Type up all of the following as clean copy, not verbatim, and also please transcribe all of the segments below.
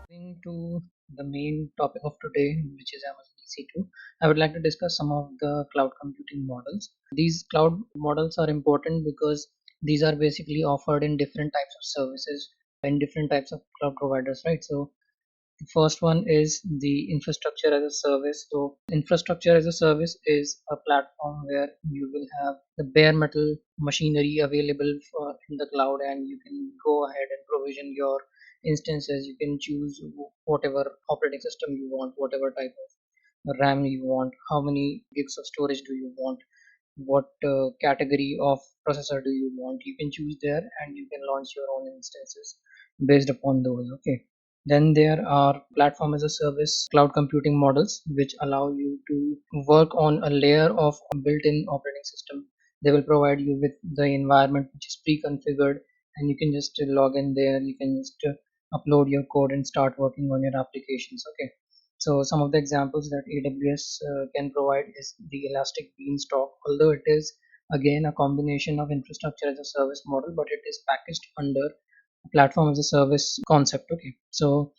Coming to the main topic of today, which is Amazon EC2, I would like to discuss some of the cloud computing models. These cloud models are important because these are basically offered in different types of services and different types of cloud providers, right? So the first one is the infrastructure as a service. So infrastructure as a service is a platform where you will have the bare metal machinery available in the cloud, and you can go ahead and provision your instances. You can choose whatever operating system you want, whatever type of RAM you want, how many gigs of storage do you want, what category of processor do you want. You can choose there and you can launch your own instances based upon those. Okay, then there are platform as a service cloud computing models which allow you to work on a layer of built-in operating system. They will provide you with the environment which is pre-configured, and you can just log in there. You can just upload your code and start working on your applications. Okay, so some of the examples that AWS can provide is the Elastic Beanstalk, although it is again a combination of infrastructure as a service model, but it is packaged under platform as a service concept. Okay, so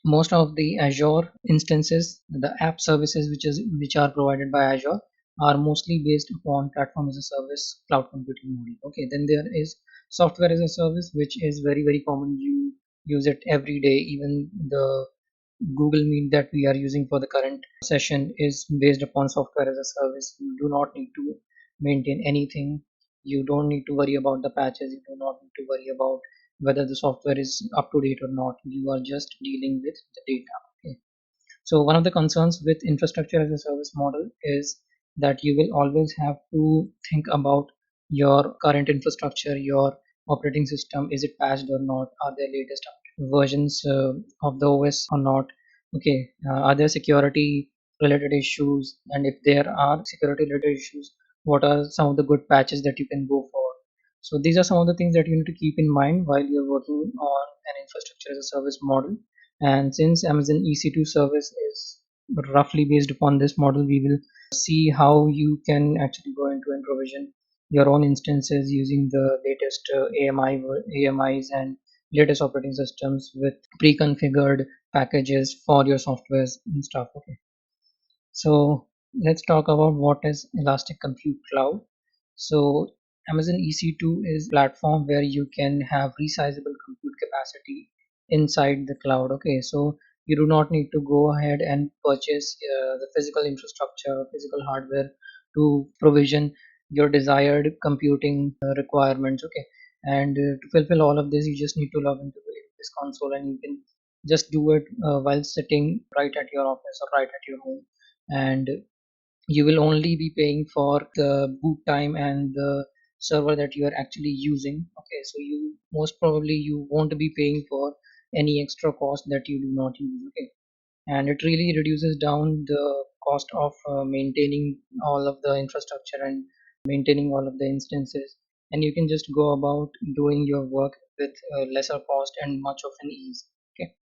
most of the Azure instances, the app services which are provided by Azure, are mostly based upon platform as a service cloud computing model. Okay, then there is software as a service, which is very common. You use it every day. Even the Google Meet that we are using for the current session is based upon software as a service. You do not need to maintain anything. You don't need to worry about the patches. You do not need to worry about whether the software is up to date or not. You are just dealing with the data. Okay. So one of the concerns with infrastructure as a service model is that you will always have to think about your current infrastructure, your operating system. Is it patched or not? Are there latest versions of the OS or not? Okay, are there security related issues? And if there are security related issues, what are some of the good patches that you can go for? So these are some of the things that you need to keep in mind while you're working on an infrastructure as a service model. And since Amazon EC2 service is roughly based upon this model, we will see how you can actually go into and provision your own instances using the latest AMIs and latest operating systems with pre-configured packages for your softwares and stuff. Okay, so let's talk about what is Elastic Compute Cloud. So Amazon EC2 is a platform where you can have resizable compute capacity inside the cloud. Okay, so you do not need to go ahead and purchase the physical infrastructure, physical hardware to provision your desired computing requirements. Okay, and to fulfill all of this, you just need to log into this console, and you can just do it while sitting right at your office or right at your home, and you will only be paying for the boot time and the server that you are actually using. Okay, so you most probably you won't be paying for any extra cost that you do not use. Okay, and it really reduces down the cost of maintaining all of the infrastructure and maintaining all of the instances, and you can just go about doing your work with lesser cost and much of an ease. Okay,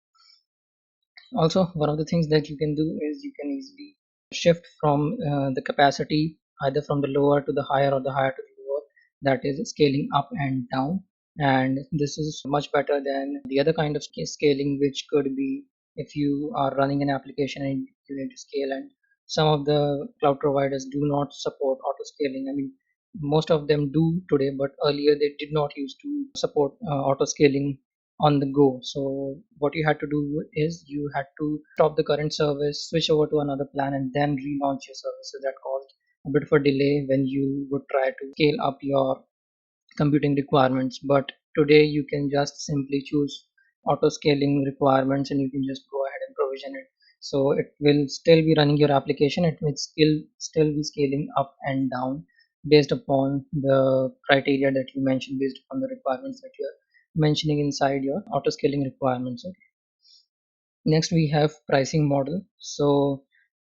also one of the things that you can do is you can easily shift from the capacity either from the lower to the higher or the higher to the lower, that is scaling up and down. And this is much better than the other kind of scaling, which could be if you are running an application and you need to scale, and some of the cloud providers do not support auto scaling. I mean, most of them do today, but earlier they did not used to support auto scaling on the go. So what you had to do is you had to stop the current service, switch over to another plan, and then relaunch your service. So that caused a bit of a delay when you would try to scale up your computing requirements. But today you can just simply choose auto scaling requirements, and you can just go ahead and provision it. So it will still be running your application. It will still be scaling up and down based upon the criteria that you mentioned, based upon the requirements that you're mentioning inside your auto scaling requirements. Okay. Next we have pricing model. So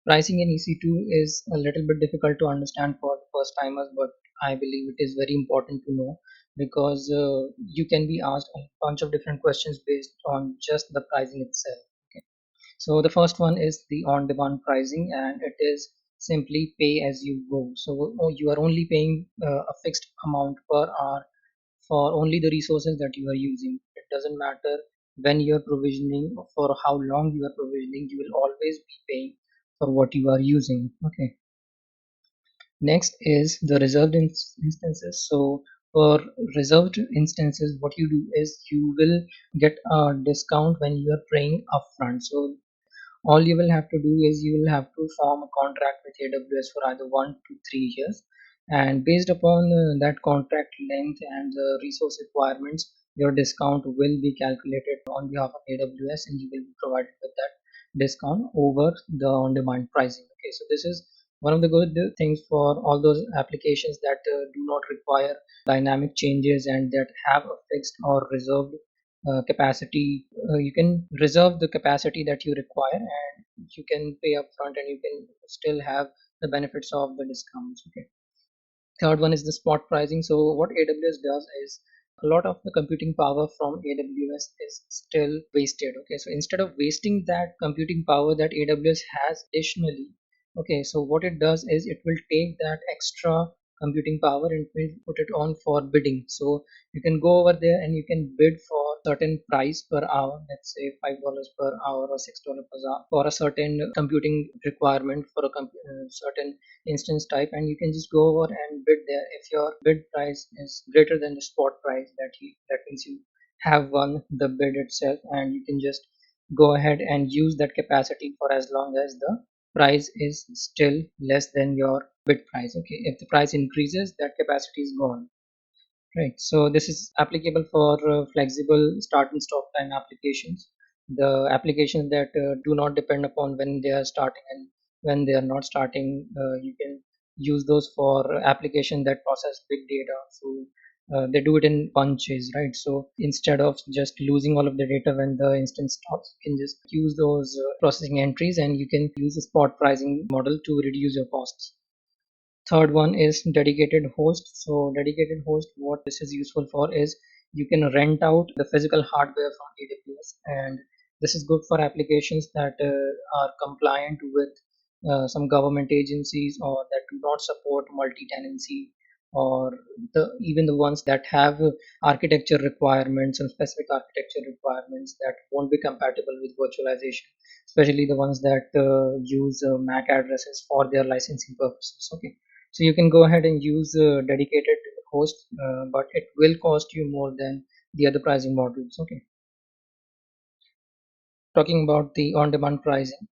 pricing in EC2 is a little bit difficult to understand for first timers, but I believe it is very important to know because you can be asked a bunch of different questions based on just the pricing itself. Okay. So the first one is the on-demand pricing, and it is simply pay as you go. So you are only paying a fixed amount per hour for only the resources that you are using. It doesn't matter when you are provisioning, for how long you are provisioning, you will always be paying for what you are using. Okay. Next is the reserved instances. So for reserved instances, what you do is you will get a discount when you are paying upfront. So all you will have to do is you will have to form a contract with AWS for either 1 to 3 years, and based upon that contract length and the resource requirements, your discount will be calculated on behalf of AWS, and you will be provided with that discount over the on-demand pricing. Okay, so this is one of the good things for all those applications that do not require dynamic changes and that have a fixed or reserved capacity. You can reserve the capacity that you require, and you can pay upfront, and you can still have the benefits of the discounts. Okay. Third one is the spot pricing. So what AWS does is a lot of the computing power from AWS is still wasted. Okay, so instead of wasting that computing power that AWS has additionally, okay, so what it does is it will take that extra computing power and will put it on for bidding. So you can go over there and you can bid for certain price per hour, let's say $5 per hour or $6 per hour for a certain computing requirement for a certain instance type, and you can just go over and bid there. If your bid price is greater than the spot price, that means you have won the bid itself, and you can just go ahead and use that capacity for as long as the price is still less than your bid price. Okay, if the price increases, that capacity is gone. Right. So this is applicable for flexible start and stop time applications. The applications that do not depend upon when they are starting and when they are not starting, you can use those for application that process big data. So they do it in bunches, right? So instead of just losing all of the data when the instance stops, you can just use those processing entries, and you can use a spot pricing model to reduce your costs. Third one is dedicated host. So dedicated host, what this is useful for is you can rent out the physical hardware from AWS, and this is good for applications that are compliant with some government agencies, or that do not support multi-tenancy, or even the ones that have architecture requirements and specific architecture requirements that won't be compatible with virtualization, especially the ones that use MAC addresses for their licensing purposes. Okay, so you can go ahead and use a dedicated host, but it will cost you more than the other pricing models. Okay, talking about the on-demand pricing.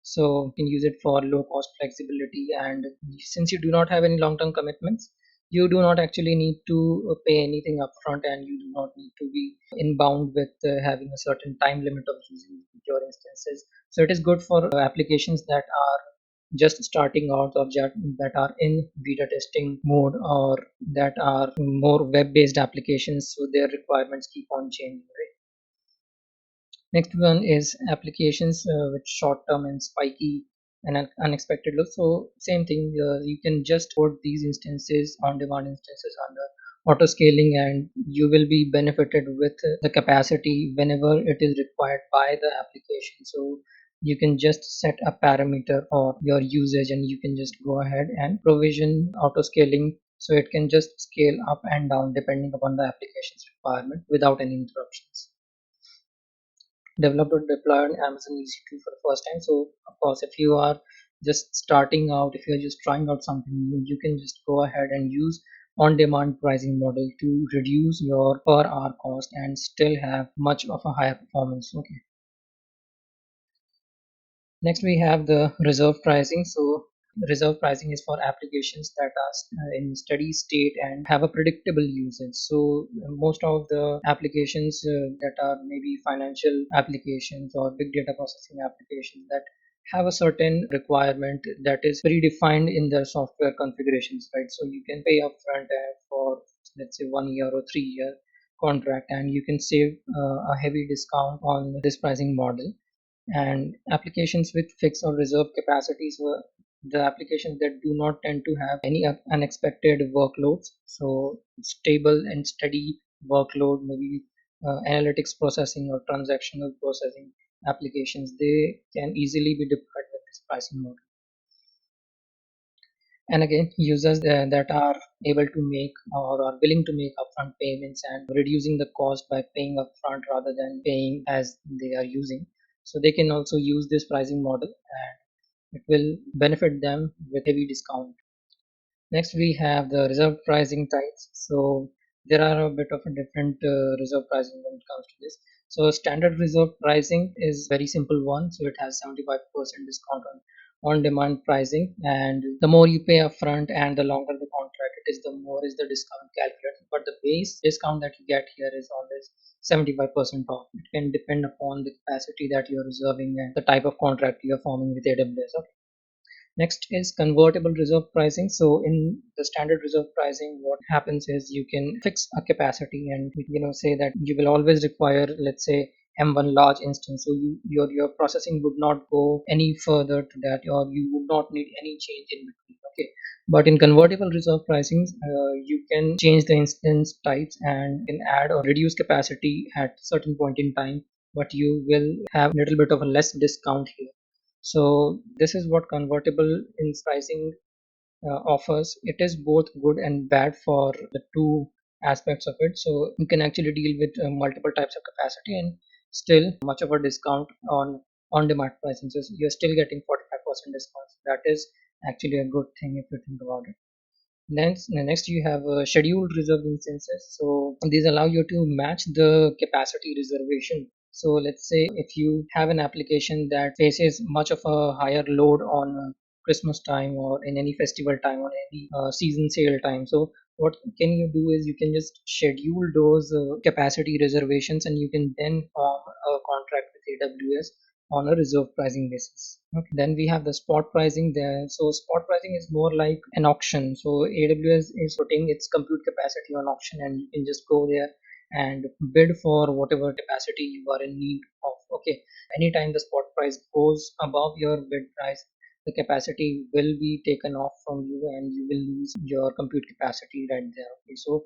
So you can use it for low cost flexibility, and since you do not have any long-term commitments, you do not actually need to pay anything upfront, and you do not need to be inbound with having a certain time limit of using your instances. So it is good for applications that are just starting out, or that are in beta testing mode, or that are more web-based applications, so their requirements keep on changing, right? Next one is applications with short-term and spiky and unexpected look. So same thing, you can just put these instances, on-demand instances, under auto scaling, and you will be benefited with the capacity whenever it is required by the application. So you can just set a parameter for your usage, and you can just go ahead and provision auto scaling, so it can just scale up and down depending upon the application's requirement without any interruptions. Developed or deployed on Amazon EC2 for the first time. So of course, if you are just starting out, if you're just trying out something new, you can just go ahead and use on-demand pricing model to reduce your per hour cost and still have much of a higher performance. Okay. Next, we have the reserve pricing. So reserve pricing is for applications that are in steady state and have a predictable usage. So most of the applications that are maybe financial applications or big data processing applications that have a certain requirement that is predefined in their software configurations, right? So you can pay upfront for, let's say, 1 year or 3 year contract, and you can save a heavy discount on this pricing model. And applications with fixed or reserved capacities were the applications that do not tend to have any unexpected workloads. So stable and steady workload, maybe analytics processing or transactional processing applications, they can easily be deployed with this pricing model. And again, users that are able to make or are willing to make upfront payments and reducing the cost by paying upfront rather than paying as they are using. So they can also use this pricing model and it will benefit them with heavy discount. Next, we have the reserve pricing types. So there are a bit of a different reserve pricing when it comes to this. So standard reserve pricing is very simple one. So it has 75% discount on demand pricing, and the more you pay upfront and the longer the contract it is, the more is the discount calculated. But the base discount that you get here is always 75% off. It can depend upon the capacity that you're reserving and the type of contract you're forming with AWS. Next is convertible reserve pricing. So in the standard reserve pricing, what happens is you can fix a capacity and say that you will always require, let's say, M1 large instance. So your processing would not go any further to that, or you would not need any change in between. Okay. But in convertible reserve pricing, you can change the instance types and can add or reduce capacity at certain point in time, but you will have a little bit of a less discount here. So this is what convertible in pricing offers. It is both good and bad for the two aspects of it. So you can actually deal with multiple types of capacity and still much of a discount on demand pricing. So you're still getting 45% discount. That is actually a good thing if you think about it. Next you have scheduled reserved instances. So these allow you to match the capacity reservation. So let's say if you have an application that faces much of a higher load on Christmas time or in any festival time or any season sale time. So what can you do is you can just schedule those capacity reservations and you can then form a contract with AWS on a reserve pricing basis. Okay. Then we have the spot pricing there. So spot pricing is more like an auction. So AWS is putting its compute capacity on auction and you can just go there and bid for whatever capacity you are in need of. Okay. Anytime the spot price goes above your bid price, the capacity will be taken off from you and you will lose your compute capacity right there. Okay. So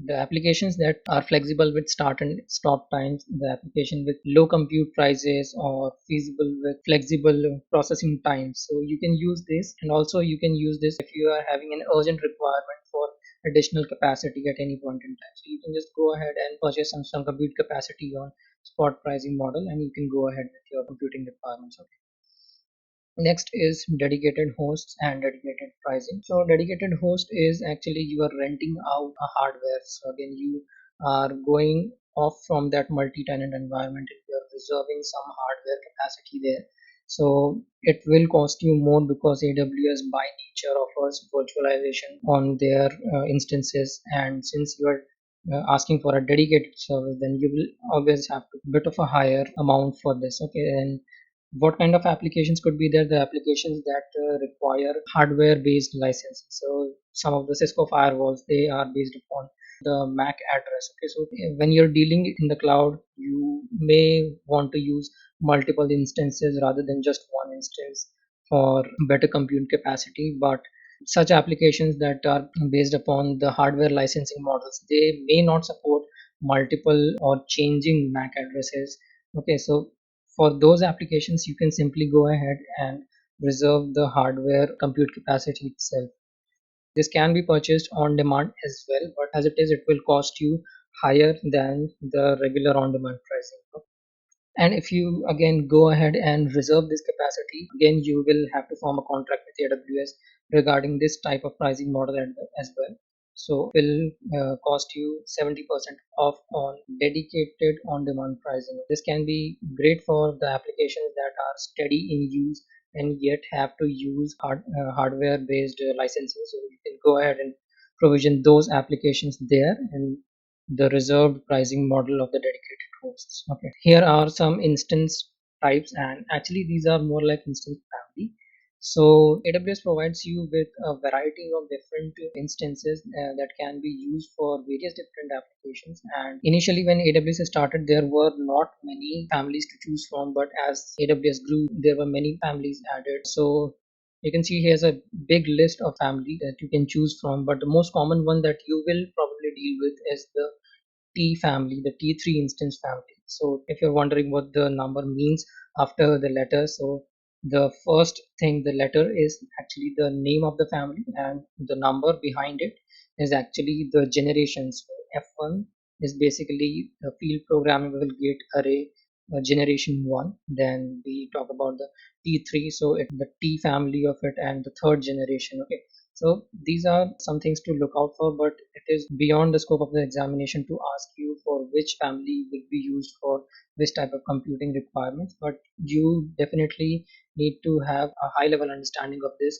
the applications that are flexible with start and stop times, the application with low compute prices or feasible with flexible processing times. So you can use this, and also you can use this if you are having an urgent requirement for additional capacity at any point in time. So you can just go ahead and purchase some compute capacity on spot pricing model and you can go ahead with your computing requirements. Okay. Next is dedicated hosts and dedicated pricing. So dedicated host is actually you are renting out a hardware. So again, you are going off from that multi-tenant environment and you're reserving some hardware capacity there. So it will cost you more because AWS by nature offers virtualization on their instances, and since you are asking for a dedicated service, then you will always have to bit of a higher amount for this. Okay. And what kind of applications could be there? The applications that require hardware based licenses. So some of the Cisco firewalls, they are based upon the MAC address. Okay. So when you're dealing in the cloud, you may want to use multiple instances rather than just one instance for better compute capacity. But such applications that are based upon the hardware licensing models, they may not support multiple or changing MAC addresses. Okay. So for those applications, you can simply go ahead and reserve the hardware compute capacity itself. This can be purchased on demand as well, but as it is, it will cost you higher than the regular on demand pricing. And if you again go ahead and reserve this capacity, again you will have to form a contract with AWS regarding this type of pricing model as well. So it will cost you 70% off on dedicated on-demand pricing. This can be great for the applications that are steady in use and yet have to use hardware-based licensing. So you can go ahead and provision those applications there and the reserved pricing model of the dedicated hosts. Okay, here are some instance types, and actually these are more like instance family. So AWS provides you with a variety of different instances that can be used for various different applications. And initially, when AWS started, there were not many families to choose from, but as AWS grew, there were many families added. So you can see here's a big list of family that you can choose from, but the most common one that you will probably deal with is the T family, the T3 instance family. So if you're wondering what the number means after the letter, so The first thing, the letter is actually the name of the family, and the number behind it is actually the generations. So F1 is basically the field programmable gate array generation 1. Then we talk about the T3, so it the T family of it, and the third generation. Okay, so these are some things to look out for, but it is beyond the scope of the examination to ask you for which family will be used for which type of computing requirements. But you definitely need to have a high level understanding of this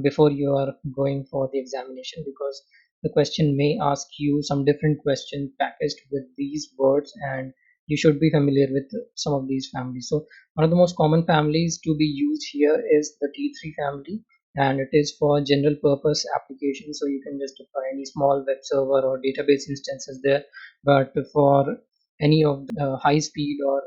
before you are going for the examination, because the question may ask you some different questions packaged with these words, and you should be familiar with some of these families. So one of the most common families to be used here is the T3 family, and it is for general purpose applications. So you can just deploy any small web server or database instances there. But for any of the high speed or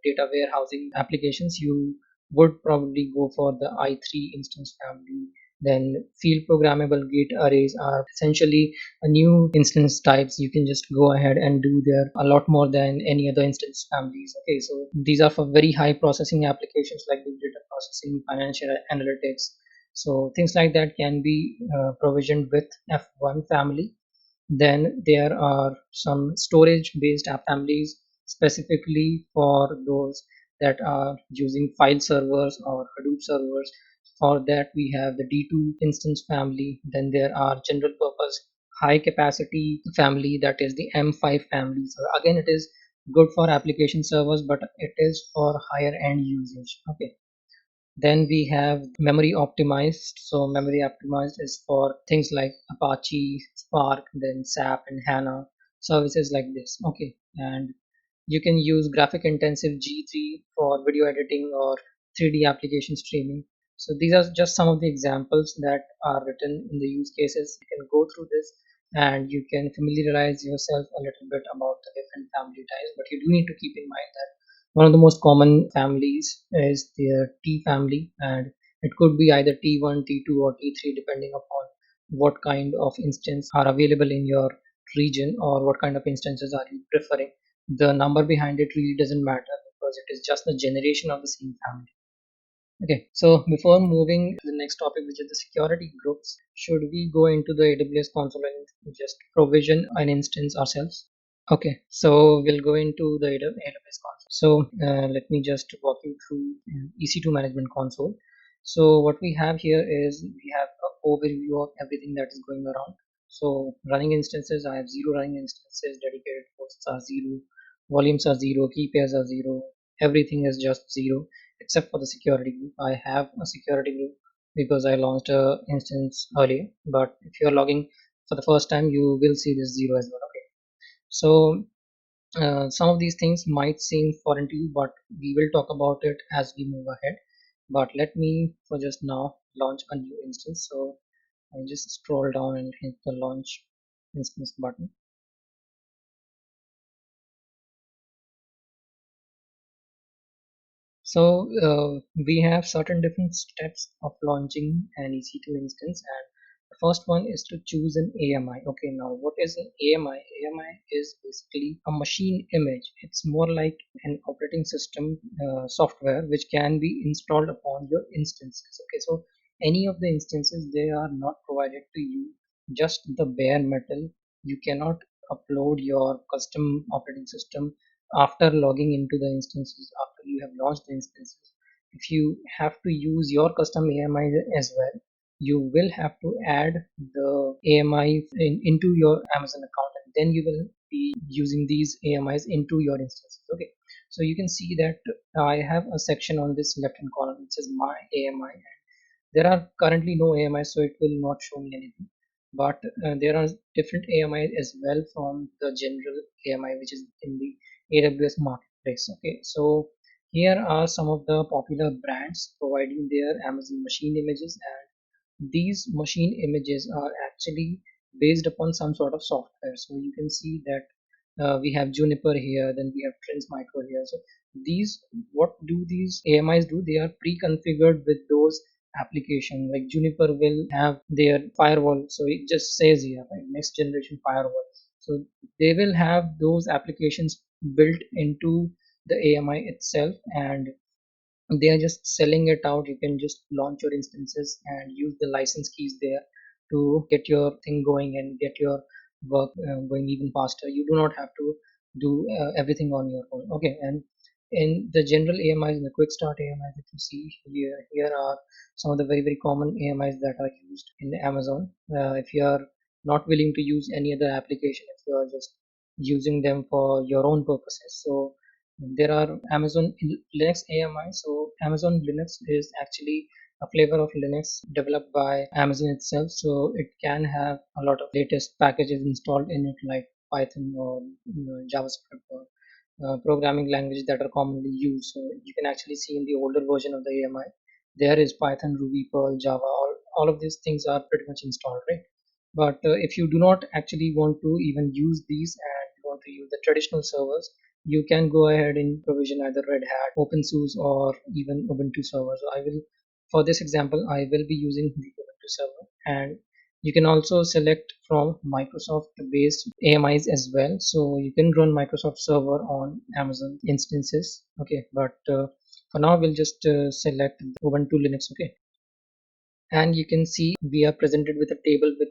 data warehousing applications, you would probably go for the I3 instance family. Then field programmable gate arrays are essentially a new instance types. You can just go ahead and do there a lot more than any other instance families. Okay, so these are for very high processing applications like big data processing, financial analytics. So things like that can be provisioned with F1 family. Then there are some storage based app families specifically for those that are using file servers or Hadoop servers. For that, we have the D2 instance family. Then there are general purpose high capacity family, that is the M5 family. So again, it is good for application servers, but it is for higher end usage. Okay. Then we have memory optimized. So memory optimized is for things like Apache, Spark, then SAP and HANA services like this. Okay, and you can use graphic intensive G3 for video editing or 3D application streaming. So these are just some of the examples that are written in the use cases. You can go through this and you can familiarize yourself a little bit about the different family types, but you do need to keep in mind that one of the most common families is the T family, and it could be either T1, T2, or T3 depending upon what kind of instance are available in your region or what kind of instances are you preferring. The number behind it really doesn't matter because it is just the generation of the same family. Okay, so before moving to the next topic, which is the security groups, should we go into the AWS console and just provision an instance ourselves? Okay, so we'll go into the AWS console. So let me just walk you through EC2 management console. So what we have here is we have an overview of everything that is going around. So running instances, I have zero running instances, dedicated hosts are zero, volumes are zero, key pairs are zero, everything is just zero except for the security group. I have a security group because I launched a instance earlier, but if you're logging for the first time, you will see this zero as well. Okay, so some of these things might seem foreign to you, but we will talk about it as we move ahead. But let me for just now launch a new instance. So I just scroll down and hit the launch instance button. So we have certain different steps of launching an EC2 instance, and the first one is to choose an AMI. Okay, now what is an AMI? AMI is basically a machine image. It's more like an operating system software which can be installed upon your instances. Okay, so any of the instances, they are not provided to you just the bare metal. You cannot upload your custom operating system after logging into the instances, after you have launched the instances. If you have to use your custom AMI as well, you will have to add the AMI into your Amazon account, and then you will be using these AMIs into your instances. Okay, so you can see that I have a section on this left hand column which says my AMI. There are currently no AMIs, so it will not show me anything. But there are different AMIs as well from the general AMI, which is in the AWS marketplace. Okay, so here are some of the popular brands providing their Amazon machine images, and these machine images are actually based upon some sort of software. So you can see that we have Juniper here, then we have Trends Micro here. So these, what do these AMIs do? They are pre-configured with those application. Like Juniper will have their firewall, so it just says here, right, next generation firewall. So they will have those applications built into the AMI itself, and they are just selling it out. You can just launch your instances and use the license keys there to get your thing going and get your work going even faster. You do not have to do everything on your own. Okay, and in the general AMIs, in the quick start AMIs, if you see here are some of the very common AMIs that are used in Amazon. If you are not willing to use any other application, if you are just using them for your own purposes, so there are Amazon Linux AMI. So Amazon Linux is actually a flavor of Linux developed by Amazon itself, so it can have a lot of latest packages installed in it, like Python or JavaScript or programming language that are commonly used. So you can actually see in the older version of the AMI there is Python, Ruby, Perl, Java. All of these things are pretty much installed, right? But if you do not actually want to even use these and you want to use the traditional servers, you can go ahead and provision either Red Hat, OpenSUSE, or even Ubuntu server. So I will, for this example, I will be using the Ubuntu server, and you can also select from Microsoft based AMIs as well. So you can run Microsoft server on Amazon instances. Okay, but for now we'll just select Ubuntu Linux. Okay, and you can see we are presented with a table with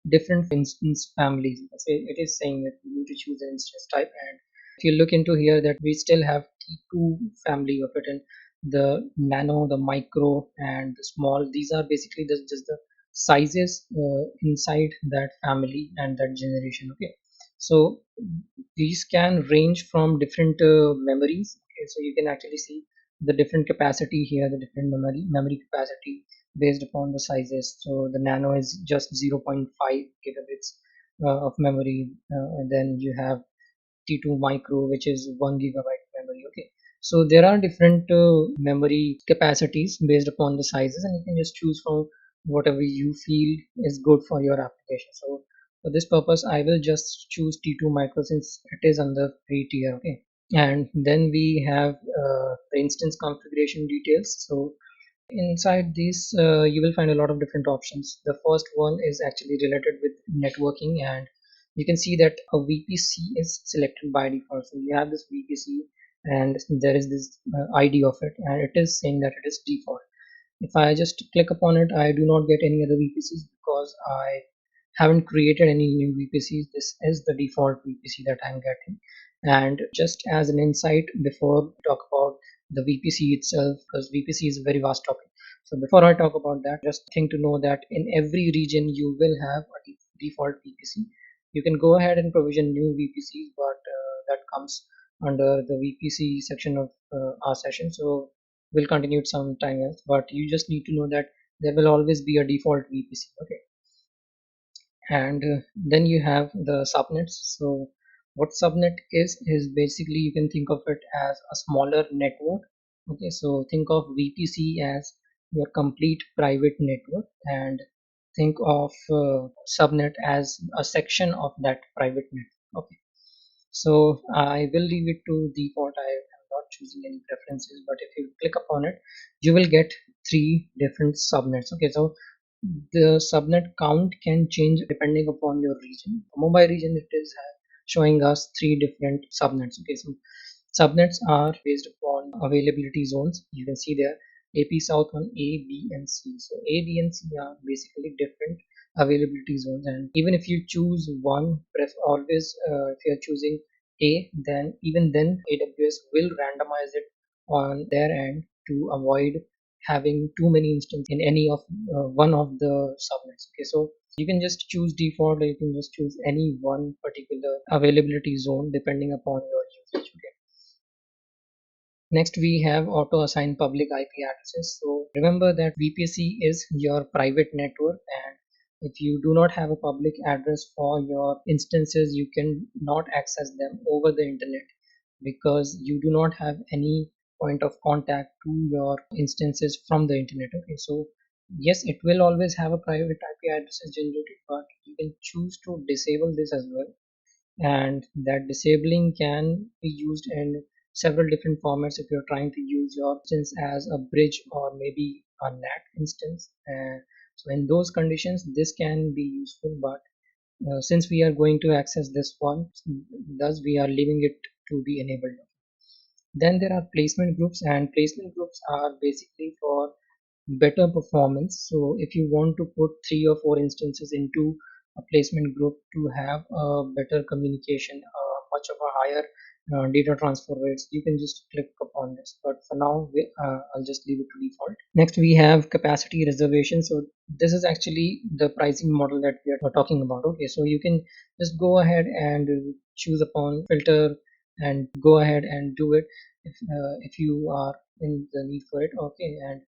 different instance families. It is saying that you need to choose an instance type, and if you look into here, that we still have T2 family of it, and the nano, the micro, and the small. These are basically just the sizes inside that family and that generation. Okay, so these can range from different memories. Okay, so you can actually see the different capacity here, the different memory capacity based upon the sizes. So the nano is just 0.5 gigabits of memory, and then you have T2 micro, which is 1 gigabyte memory. Okay, so there are different memory capacities based upon the sizes, and you can just choose from whatever you feel is good for your application. So for this purpose, I will just choose T2 micro since it is under free tier. Okay, and then we have the instance configuration details. So inside these, you will find a lot of different options. The first one is actually related with networking, and you can see that a VPC is selected by default. So you have this VPC, and there is this ID of it, and it is saying that it is default. If I just click upon it, I do not get any other VPCs because I haven't created any new VPCs. This is the default VPC that I'm getting. And just as an insight, before we talk about the VPC itself, because VPC is a very vast topic. So before I talk about that, just think to know that in every region you will have a default VPC. You can go ahead and provision new VPCs, but that comes under the VPC section of our session. So we'll continue it sometime else. But you just need to know that there will always be a default VPC. Okay, and then you have the subnets. So what subnet is basically, you can think of it as a smaller network. Okay, so think of VPC as your complete private network, and think of subnet as a section of that private network. Okay, so I will leave it to default. I am not choosing any preferences, but if you click upon it, you will get three different subnets. Okay, so the subnet count can change depending upon your region. For Mumbai region, it is showing us three different subnets. Okay, so subnets are based upon availability zones. You can see there AP South 1, A, B, and C. So A, B, and C are basically different availability zones, and even if you choose one, always if you are choosing A, then even then AWS will randomize it on their end to avoid having too many instances in any of one of the subnets. Okay, so you can just choose default, or you can just choose any one particular availability zone depending upon your usage. Okay, next we have auto assign public IP addresses. So remember that VPC is your private network, and if you do not have a public address for your instances, you can not access them over the internet because you do not have any point of contact to your instances from the internet. Okay, so yes, it will always have a private IP addresses generated, but you can choose to disable this as well, and that disabling can be used in several different formats. If you're trying to use your instance as a bridge or maybe a NAT instance, so in those conditions this can be useful, but since we are going to access this one, thus we are leaving it to be enabled. Then there are placement groups, and placement groups are basically for better performance. So if you want to put 3 or 4 instances into a placement group to have a better communication, much of a higher data transfer rates, you can just click upon this. But for now, I'll just leave it to default. Next, we have capacity reservation. So this is actually the pricing model that we are talking about. Okay, so you can just go ahead and choose upon filter and go ahead and do it if you are in the need for it. Okay, and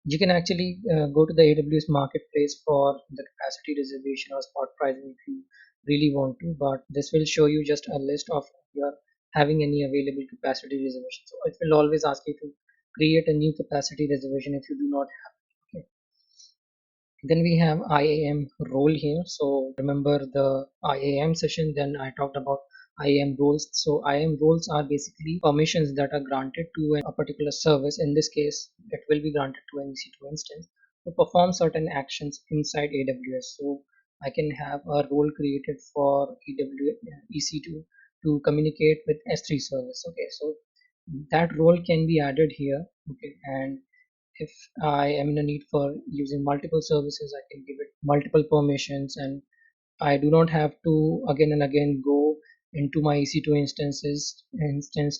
you can actually go to the AWS marketplace for the capacity reservation or spot pricing if you really want to, but this will show you just a list of your having any available capacity reservation. So it will always ask you to create a new capacity reservation if you do not have it. Okay. Then we have IAM role here. So remember the IAM session, then I talked about IAM roles. So IAM roles are basically permissions that are granted to a particular service. In this case, it will be granted to an EC2 instance to perform certain actions inside AWS. So I can have a role created for EC2 to communicate with S3 service. Okay, so that role can be added here. Okay, and if I am in a need for using multiple services, I can give it multiple permissions, and I do not have to again and again go into my EC2 instance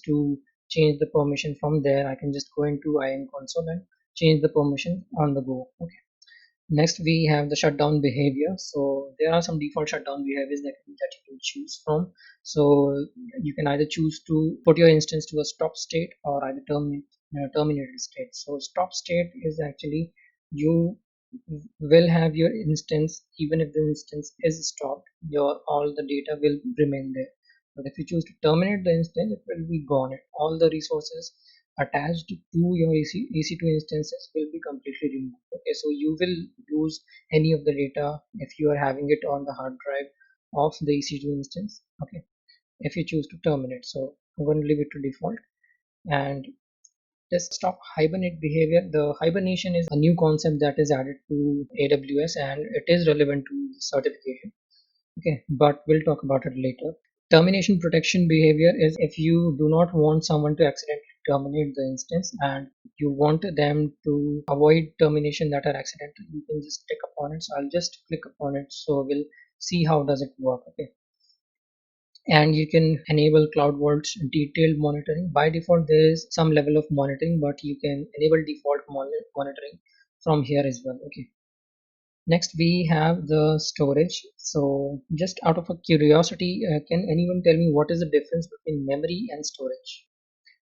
to change the permission from there. I can just go into IAM console and change the permission on the go. Okay. Next, we have the shutdown behavior. So there are some default shutdown behaviors that you can choose from. So you can either choose to put your instance to a stop state or either terminated state. So stop state is actually you will have your instance even if the instance is stopped, your all the data will remain there. But if you choose to terminate the instance, it will be gone. All the resources attached to your EC2 instances will be completely removed. Okay, so you will lose any of the data if you are having it on the hard drive of the EC2 instance. Okay, if you choose to terminate. So I'm going to leave it to default. And this stop hibernate behavior, the hibernation is a new concept that is added to AWS and it is relevant to the certification. Okay, but we'll talk about it later. Termination protection behavior is if you do not want someone to accidentally terminate the instance and you want them to avoid termination that are accidental, you can just click upon it. So I'll just click upon it, so we'll see how does it work. Okay, and you can enable CloudVault's detailed monitoring. By default, there is some level of monitoring, but you can enable default monitoring from here as well. Okay. Next, we have the storage. So just out of a curiosity, can anyone tell me what is the difference between memory and storage?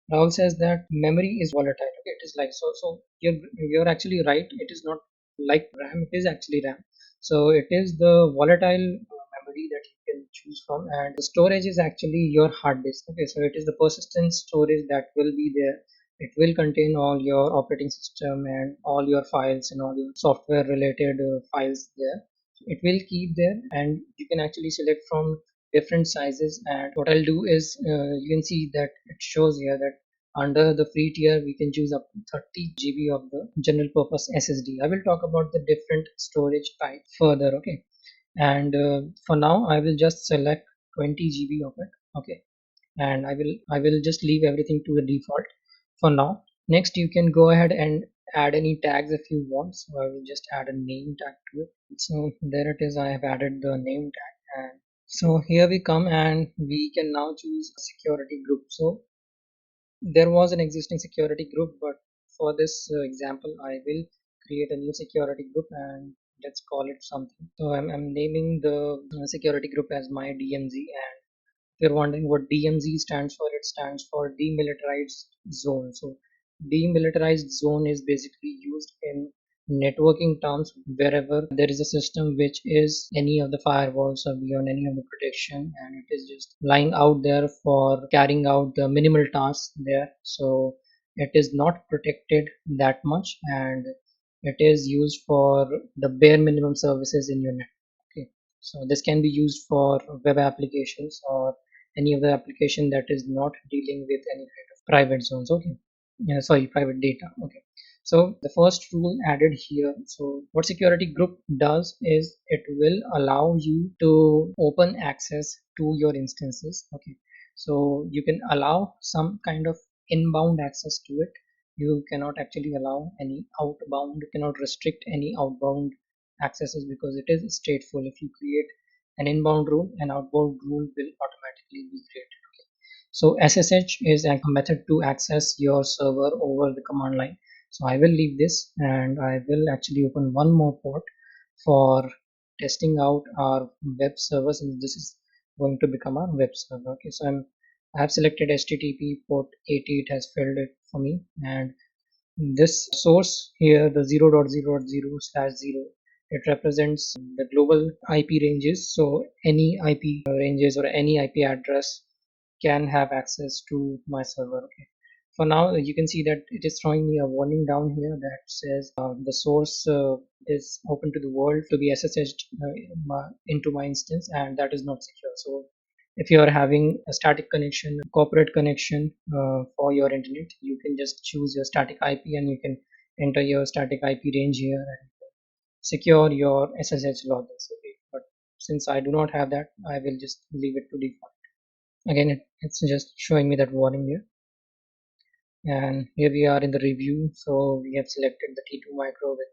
Rahul says that memory is volatile. Okay, it is like so. So you're actually right. It is not like RAM. It is actually RAM. So it is the volatile memory that you can choose from, and the storage is actually your hard disk. Okay, so it is the persistent storage that will be there. It will contain all your operating system and all your files and all your software related files there. It will keep there, and you can actually select from different sizes. And what I'll do is you can see that it shows here that under the free tier we can choose up to 30 GB of the general purpose SSD. I will talk about the different storage type further. Okay, and for now I will just select 20 GB of it. Okay, and I will just leave everything to the default for now. Next, you can go ahead and add any tags if you want. So I will just add a name tag to it. So there it is. I have added the name tag, and so here we come and we can now choose a security group. So there was an existing security group, but for this example I will create a new security group and let's call it something. So I'm naming the security group as my DMZ. And if you're wondering what DMZ stands for, it stands for demilitarized zone. So demilitarized zone is basically used in networking terms wherever there is a system which is any of the firewalls or beyond any of the protection, and it is just lying out there for carrying out the minimal tasks there. So it is not protected that much, and it is used for the bare minimum services in your network. Okay, so this can be used for web applications or any other application that is not dealing with any kind of private zones. Okay, yeah, sorry, private data. Okay, so the first rule added here. So what security group does is it will allow you to open access to your instances. Okay, so you can allow some kind of inbound access to it. You cannot actually allow any outbound, you cannot restrict any outbound accesses because it is stateful. If you create an inbound rule, an outbound rule will automatically be created. So SSH is a method to access your server over the command line. So I will leave this and I will actually open one more port for testing out our web servers, and this is going to become our web server. Okay, so I have selected HTTP port 80, it has filled it for me, and this source here, the 0.0.0/0, it represents the global IP ranges. So any IP ranges or any IP address can have access to my server. Okay. For now, you can see that it is throwing me a warning down here that says the source is open to the world to be SSH'd into my instance, and that is not secure. So if you are having a static connection, corporate connection for your internet, you can just choose your static IP and you can enter your static IP range here and secure your SSH logins. Okay. But since I do not have that, I will just leave it to default. Again, it's just showing me that warning here. And here we are in the review. So we have selected the T2 Micro with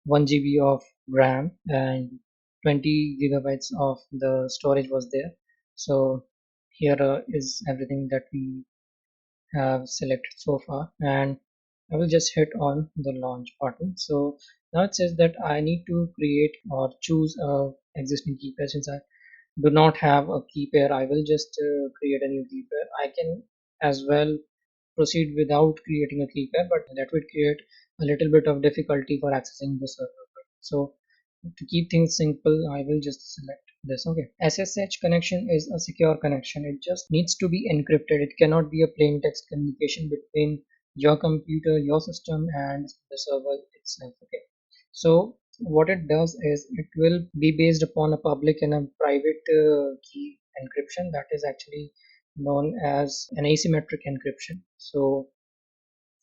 1 GB of RAM and 20 gigabytes of the storage was there. So here is everything that we have selected so far, and I will just hit on the launch button. So now it says that I need to create or choose a existing key pair. Since I do not have a key pair, I will just create a new key pair. I can as well proceed without creating a key pair, but that would create a little bit of difficulty for accessing the server. So to keep things simple, I will just select this. Okay, SSH connection is a secure connection. It just needs to be encrypted. It cannot be a plain text communication between your computer, your system, and the server itself. Okay, so what it does is it will be based upon a public and a private key encryption that is actually known as an asymmetric encryption. So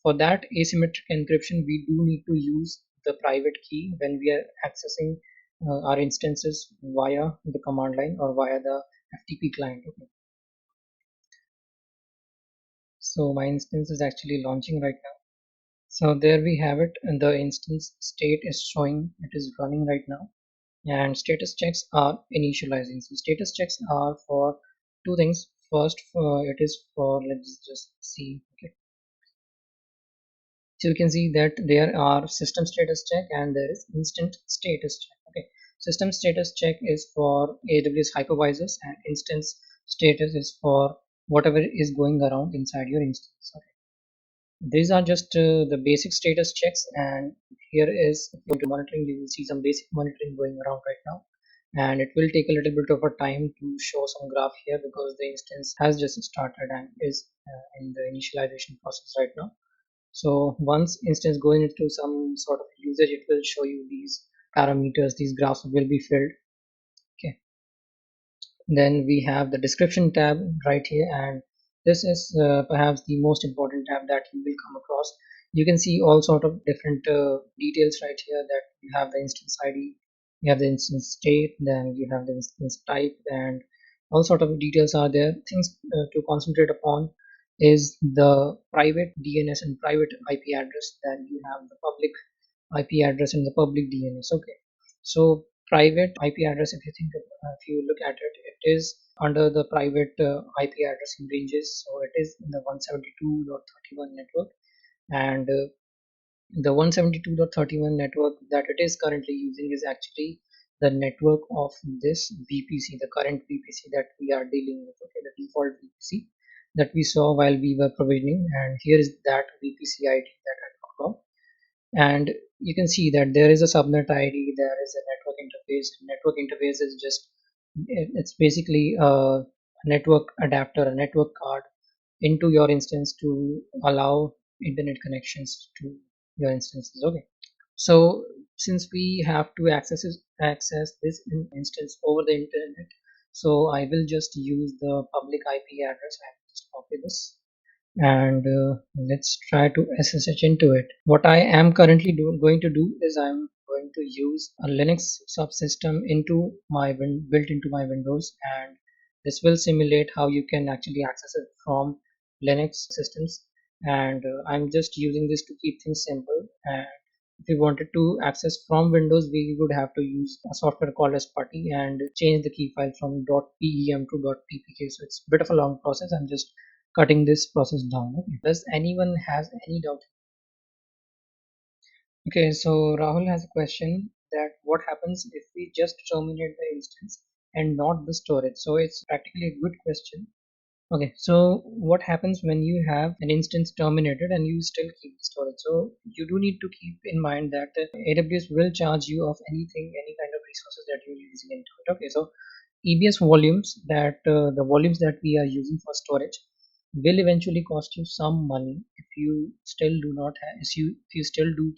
for that asymmetric encryption, we do need to use the private key when we are accessing our instances via the command line or via the FTP client. Okay. So my instance is actually launching right now. So there we have it, and the instance state is showing it is running right now, and status checks are initializing. So status checks are for two things. First, it is for, let's just see. Okay, so you can see that there are system status check and there is instant status check. Okay, system status check is for AWS hypervisors and instance status is for whatever is going around inside your instance. Okay, these are just the basic status checks, and here is, if you go to monitoring, you will see some basic monitoring going around right now, and it will take a little bit of a time to show some graph here because the instance has just started and is in the initialization process right now. So once instance going into some sort of usage, it will show you these parameters, these graphs will be filled. Okay, then we have the description tab right here, and this is perhaps the most important tab that you will come across. You can see all sort of different details right here, that you have the instance ID, you have the instance state, then you have the instance type, and all sort of details are there. Things to concentrate upon is the private DNS and private IP address. Then you have the public IP address and the public DNS. Okay, so private IP address, if you think if you look at it, it is under the private IP addressing ranges. So it is in the 172.31 network, and the 172.31 network that it is currently using is actually the network of this VPC, the current VPC that we are dealing with. Okay, the default VPC that we saw while we were provisioning, and here is that VPC ID that I talked about. And you can see that there is a subnet ID, there is a network interface. Network interface is just, it's basically a network adapter, a network card into your instance to allow internet connections to your instances. Okay, so since we have to access this instance over the internet, so I will just use the public IP address. I will just copy this and let's try to SSH into it. What I am currently going to do is I'm going to use a Linux subsystem into my built into my Windows, and this will simulate how you can actually access it from Linux systems. and I'm just using this to keep things simple. And if we wanted to access from Windows, we would have to use a software called as putty and change the key file from .pem to .ppk. So it's a bit of a long process. I'm just cutting this process down. Okay. Does anyone has any doubt? Okay, so Rahul has a question that what happens if we just terminate the instance and not the storage? So it's practically a good question. Okay, so what happens when you have an instance terminated and you still keep the storage? So you do need to keep in mind that AWS will charge you of anything, any kind of resources that you're using into it. Okay, so EBS volumes, that the volumes that we are using for storage will eventually cost you some money if you still do not have, if you still do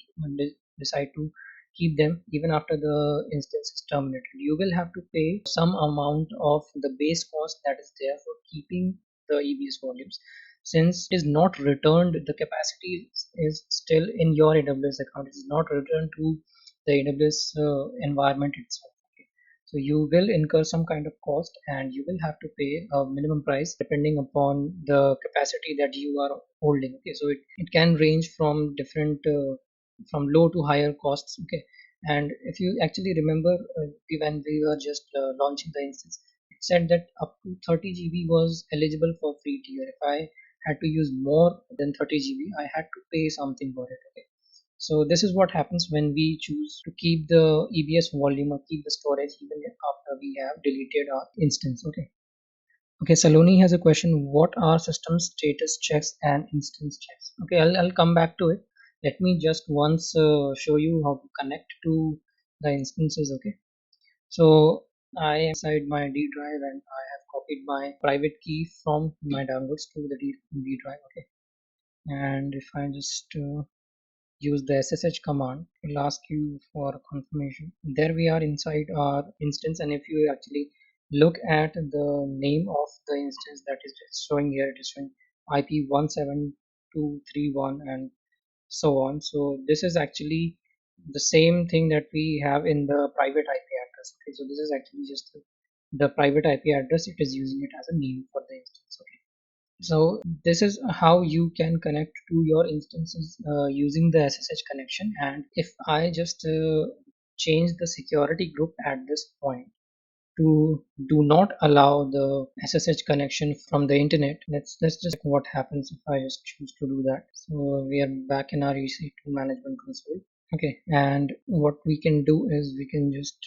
decide to keep them even after the instance is terminated. You will have to pay some amount of the base cost that is there for keeping the EBS volumes. Since it is not returned, the capacity is still in your AWS account. It is not returned to the AWS environment itself. Okay. So you will incur some kind of cost and you will have to pay a minimum price depending upon the capacity that you are holding. Okay, so it can range from different from low to higher costs. Okay, and if you actually remember, when we were just launching the instance, it said that up to 30 GB was eligible for free tier. If I had to use more than 30 GB, I had to pay something for it. Okay, so this is what happens when we choose to keep the EBS volume or keep the storage even after we have deleted our instance. Okay. Okay, Saloni has a question. What are system status checks and instance checks? Okay, I'll come back to it. Let me just once show you how to connect to the instances. Okay, so I am inside my D drive and I have copied my private key from my downloads to the D drive. Okay, and if I just use the SSH command, it will ask you for confirmation. There we are inside our instance, and if you actually look at the name of the instance that is showing here, it is showing IP 17231 and so on. So this is actually the same thing that we have in the private IP address. Okay, so this is actually just the private IP address. It is using it as a name for the instance. Okay. So this is how you can connect to your instances using the SSH connection. And if I just change the security group at this point to do not allow the SSH connection from the internet, let's just check what happens if I just choose to do that. So we are back in our EC2 management console. Okay, and what we can do is we can just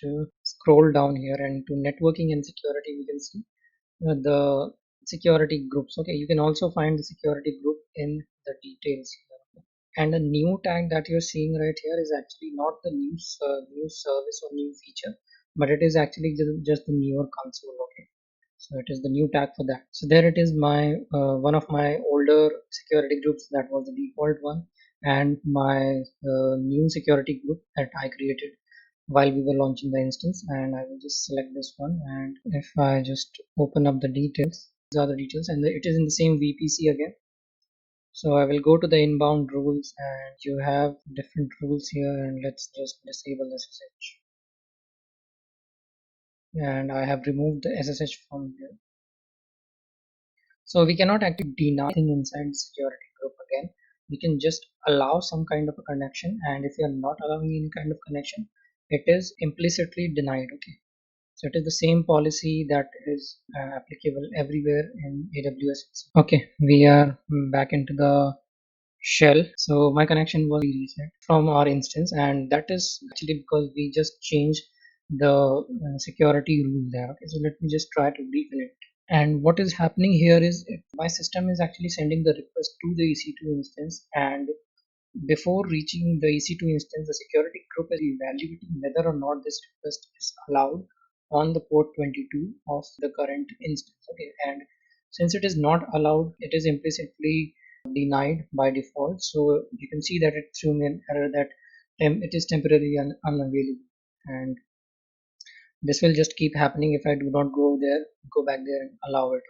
scroll down here, and to networking and security we can see the security groups. Okay, you can also find the security group in the details here. And the new tag that you're seeing right here is actually not the new service or new feature, but it is actually just the newer console. Okay, so it is the new tag for that. So there it is, my one of my older security groups that was the default one, and my new security group that I created while we were launching the instance. And I will just select this one, and if I just open up the details, these are the details, and it is in the same VPC again. So I will go to the inbound rules, and you have different rules here, and let's just disable SSH. And I have removed the SSH from here. So we cannot actually deny anything inside the security group again. We can just allow some kind of a connection, and if you are not allowing any kind of connection, it is implicitly denied. Okay. So it is the same policy that is applicable everywhere in AWS. Okay, we are back into the shell. So my connection was reset from our instance, and that is actually because we just changed the security rule there. Okay, so let me just try to reconnect. And what is happening here is my system is actually sending the request to the EC2 instance, and before reaching the EC2 instance, the security group is evaluating whether or not this request is allowed on the port 22 of the current instance. Okay, and since it is not allowed, it is implicitly denied by default. So you can see that it threw me an error that it is temporarily unavailable, and this will just keep happening if I do not go back there and allow it.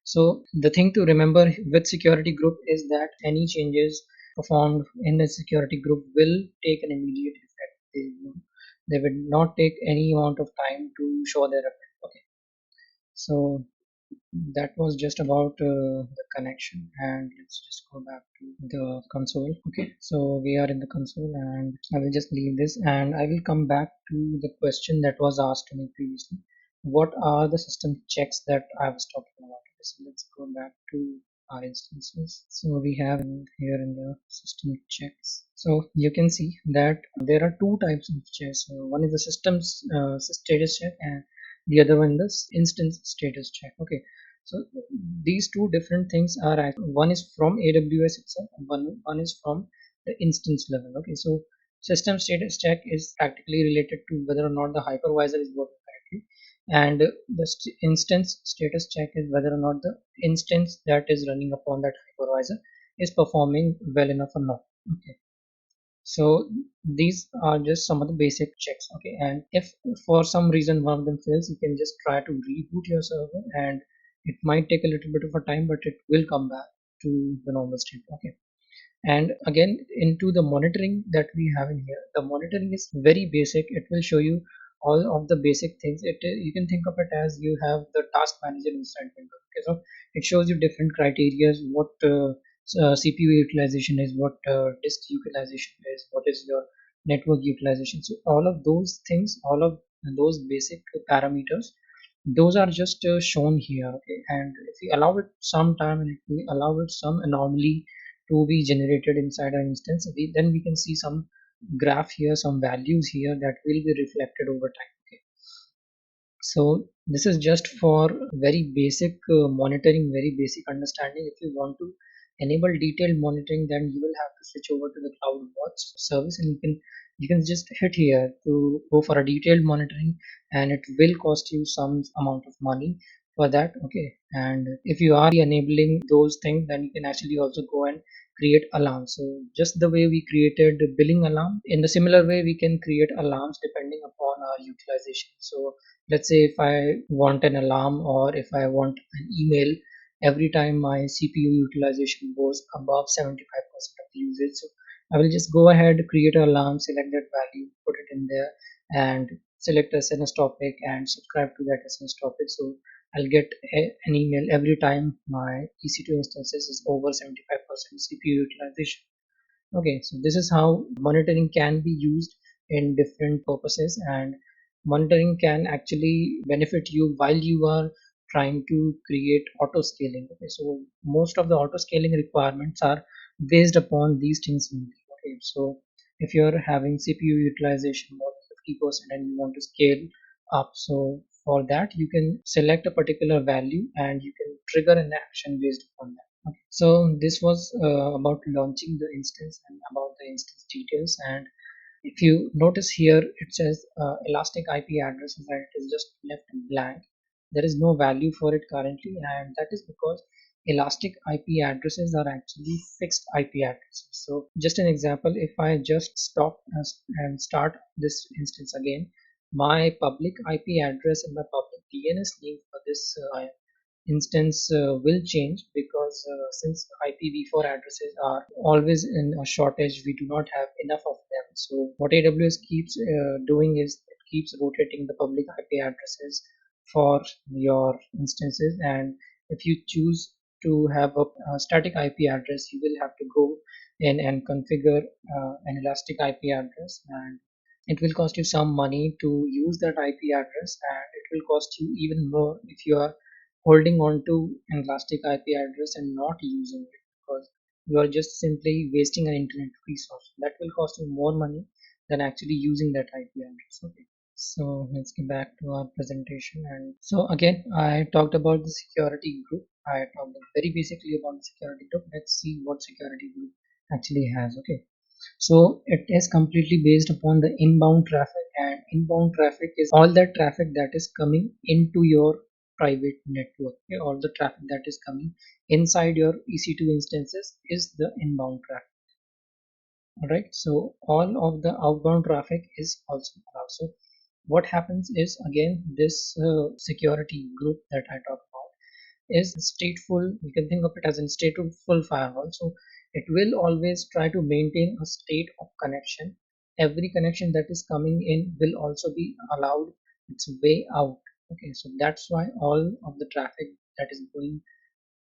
So the thing to remember with security group is that any changes performed in the security group will take an immediate effect. They will not take any amount of time to show their effect. Okay. So that was just about the connection, and let's just go back to the console. Okay, so we are in the console, and I will just leave this and I will come back to the question that was asked to me previously. What are the system checks that I was talking about? Okay, so let's go back to our instances. So we have here in the system checks, so you can see that there are two types of checks. One is the system's status check, and the other one is instance status check. Okay, so these two different things are one is from AWS itself, and one is from the instance level. Okay, so system status check is practically related to whether or not the hypervisor is working correctly, and the instance status check is whether or not the instance that is running upon that hypervisor is performing well enough or not. Okay, so these are just some of the basic checks. Okay, and if for some reason one of them fails, you can just try to reboot your server, and it might take a little bit of a time, but it will come back to the normal state. Okay, and again, into the monitoring that we have in here, the monitoring is very basic. It will show you all of the basic things. You can think of it as you have the task manager inside windows. Okay, so it shows you different criteria, what CPU utilization is, what disk utilization is, what is your network utilization. So all of those things, all of those basic parameters, those are just shown here. Okay, and if we allow it some time and if we allow it some anomaly to be generated inside our instance, then we can see some graph here, some values here that will be reflected over time. Okay, so this is just for very basic monitoring, very basic understanding. If you want to enable detailed monitoring, then you will have to switch over to the CloudWatch service, and you can just hit here to go for a detailed monitoring, and it will cost you some amount of money for that. Okay, and if you are enabling those things, then you can actually also go and create alarms. So just the way we created the billing alarm, in the similar way we can create alarms depending upon our utilization. So let's say if I want an alarm, or if I want an email every time my CPU utilization goes above 75% of the usage. So I will just go ahead, create an alarm, select that value, put it in there, and select SNS topic and subscribe to that SNS topic. So I'll get an email every time my EC2 instances is over 75% CPU utilization. Okay, so this is how monitoring can be used in different purposes, and monitoring can actually benefit you while you are trying to create auto scaling. Okay, so most of the auto scaling requirements are based upon these things only. Okay, so if you're having CPU utilization more than 50% and you want to scale up, so for that you can select a particular value and you can trigger an action based upon that. Okay, so this was about launching the instance and about the instance details. And if you notice here, it says elastic IP address, and it is just left blank. There is no value for it currently, and that is because elastic IP addresses are actually fixed IP addresses. So just an example, if I just stop and start this instance again, my public IP address and my public DNS name for this instance will change, because since IPv4 addresses are always in a shortage, we do not have enough of them. So what AWS keeps doing is it keeps rotating the public IP addresses for your instances, and if you choose to have a static IP address, you will have to go in and configure an elastic IP address, and it will cost you some money to use that IP address, and it will cost you even more if you are holding on to an elastic IP address and not using it, because you are just simply wasting an internet resource that will cost you more money than actually using that IP address. Okay, so let's get back to our presentation. And so again, I talked about the security group. I talked very basically about the security group. Let's see what security group actually has. Okay, so it is completely based upon the inbound traffic, and inbound traffic is all that traffic that is coming into your private network. Okay? All the traffic that is coming inside your EC2 instances is the inbound traffic. Alright, so all of the outbound traffic is also allowed. So what happens is, again, this security group that I talked about is stateful. You can think of it as a stateful firewall. So it will always try to maintain a state of connection. Every connection that is coming in will also be allowed its way out. Okay, so that's why all of the traffic that is going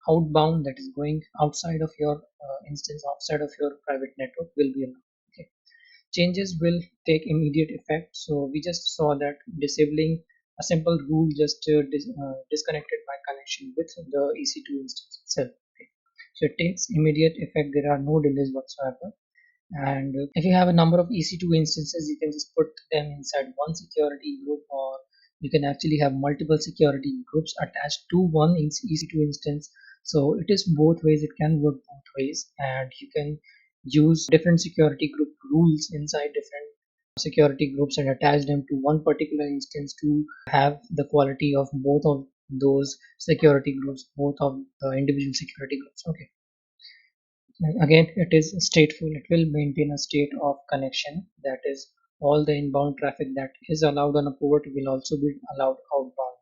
outbound, that is going outside of your instance, outside of your private network, will be allowed. Okay. Changes will take immediate effect. So we just saw that disabling a simple rule just disconnected my connection with the EC2 instance itself. Okay. So it takes immediate effect. There are no delays whatsoever. And if you have a number of EC2 instances, you can just put them inside one security group, or you can actually have multiple security groups attached to one EC2 instance. So it is both ways, it can work both ways, and you can use different security group rules inside different security groups and attach them to one particular instance to have the quality of both of those security groups, both of the individual security groups. Okay. Again, it is stateful. It will maintain a state of connection. That is, all the inbound traffic that is allowed on a port will also be allowed outbound.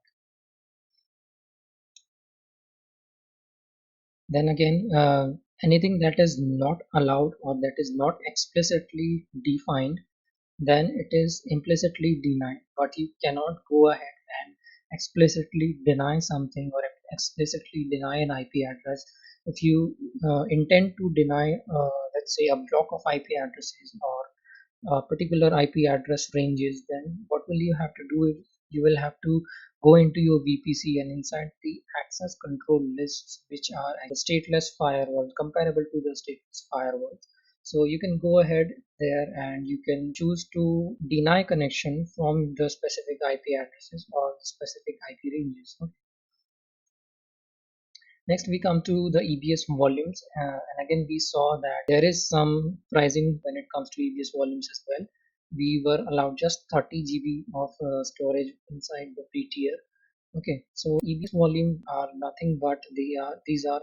Then again, anything that is not allowed or that is not explicitly defined, then it is implicitly denied. But you cannot go ahead and explicitly deny something or explicitly deny an IP address. If you intend to deny, let's say, a block of IP addresses or particular IP address ranges, then what will you have to do is you will have to go into your VPC and inside the access control lists, which are a stateless firewall comparable to the stateless firewall. So you can go ahead there and you can choose to deny connection from the specific IP addresses or specific IP ranges. Okay. Next, we come to the EBS volumes, and again we saw that there is some pricing when it comes to EBS volumes as well. We were allowed just 30 GB of storage inside the free tier. Okay, so EBS volume are nothing but these are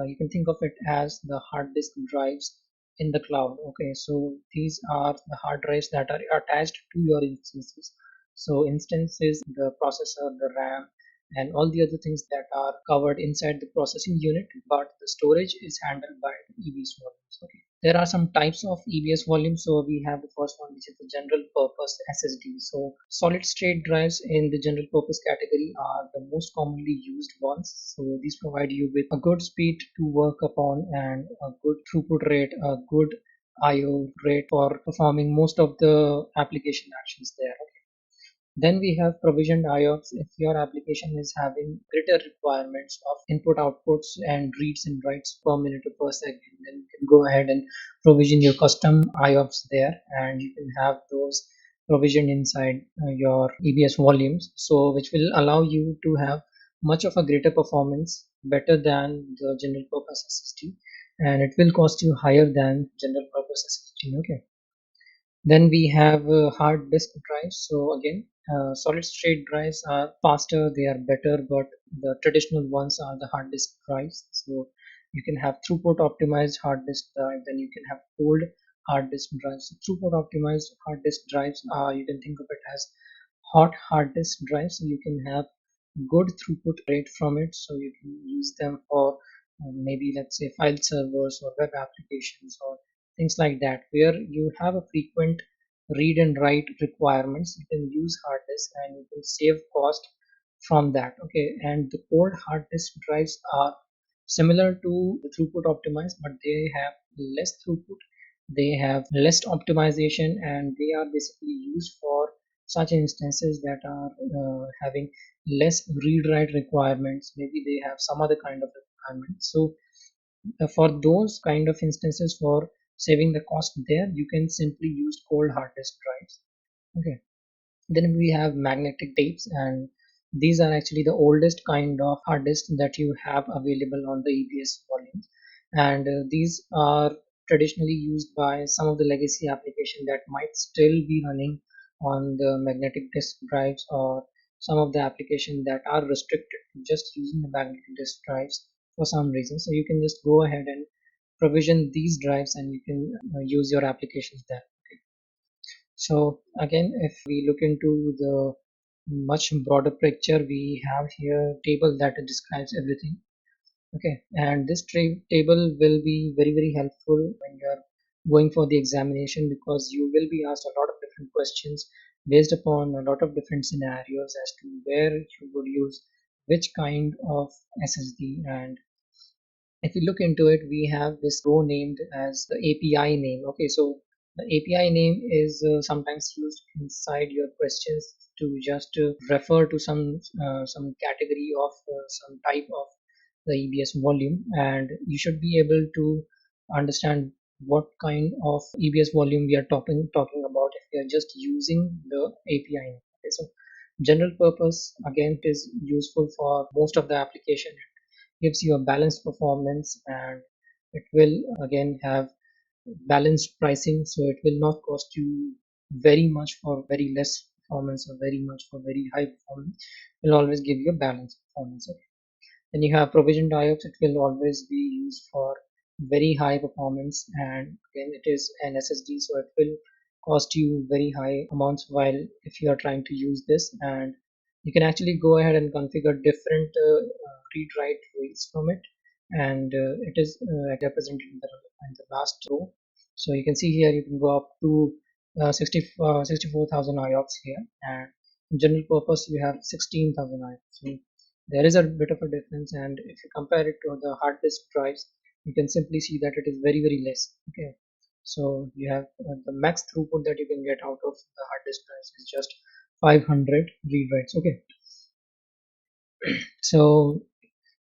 you can think of it as the hard disk drives in the cloud. Okay, so these are the hard drives that are attached to your instances. So instances, the processor, the RAM, and all the other things that are covered inside the processing unit, but the storage is handled by the EBS volumes. Okay. There are some types of EBS volumes. So we have the first one, which is the general purpose SSD. So solid state drives in the general purpose category are the most commonly used ones. So these provide you with a good speed to work upon and a good throughput rate, a good IO rate for performing most of the application actions there. Then we have provisioned IOPS. If your application is having greater requirements of input outputs and reads and writes per minute or per second, then you can go ahead and provision your custom IOPS there, and you can have those provisioned inside your EBS volumes. So which will allow you to have much of a greater performance, better than the general purpose SSD, and it will cost you higher than general purpose SSD. Okay. Then we have hard disk drives. So again, solid state drives are faster, they are better, but the traditional ones are the hard disk drives. So you can have throughput optimized hard disk drive, then you can have cold hard disk drives. So throughput optimized hard disk drives, you can think of it as hot hard disk drives. So you can have good throughput rate from it. So you can use them for maybe let's say file servers or web applications or things like that, where you have a frequent read and write requirements. You can use hard disk and you can save cost from that. Okay, and the cold hard disk drives are similar to the throughput optimized, but they have less throughput, they have less optimization, and they are basically used for such instances that are having less read write requirements. Maybe they have some other kind of requirements. So for those kind of instances, for saving the cost there, you can simply use cold hard disk drives. Okay. Then we have magnetic tapes, and these are actually the oldest kind of hard disk that you have available on the EBS volumes. And these are traditionally used by some of the legacy application that might still be running on the magnetic disk drives, or some of the application that are restricted to just using the magnetic disk drives for some reason. So you can just go ahead and provision these drives and you can use your applications there. So again, if we look into the much broader picture, we have here a table that describes everything. Okay, and this table will be very helpful when you are going for the examination, because you will be asked a lot of different questions based upon a lot of different scenarios as to where you would use which kind of SSD. And if you look into it, we have this row named as the API name. Okay, so the API name is sometimes used inside your questions to just refer to some category of some type of the EBS volume, and you should be able to understand what kind of EBS volume we are talking about if we are just using the API name. Okay, so general purpose, again, it is useful for most of the application. Gives you a balanced performance, and it will again have balanced pricing, so it will not cost you very much for very less performance or very much for very high performance. It will always give you a balanced performance. Okay. Then you have provision diodes. It will always be used for very high performance, and again it is an SSD, so it will cost you very high amounts while if you are trying to use this. And you can actually go ahead and configure different read write rates from it, and it is represented in the last row. So you can see here you can go up to 64,000 IOPS here, and in general purpose we have 16,000 IOPS. So there is a bit of a difference, and if you compare it to the hard disk drives, you can simply see that it is very less. Okay, so you have the max throughput that you can get out of the hard disk drives is just 500 read writes. Okay, so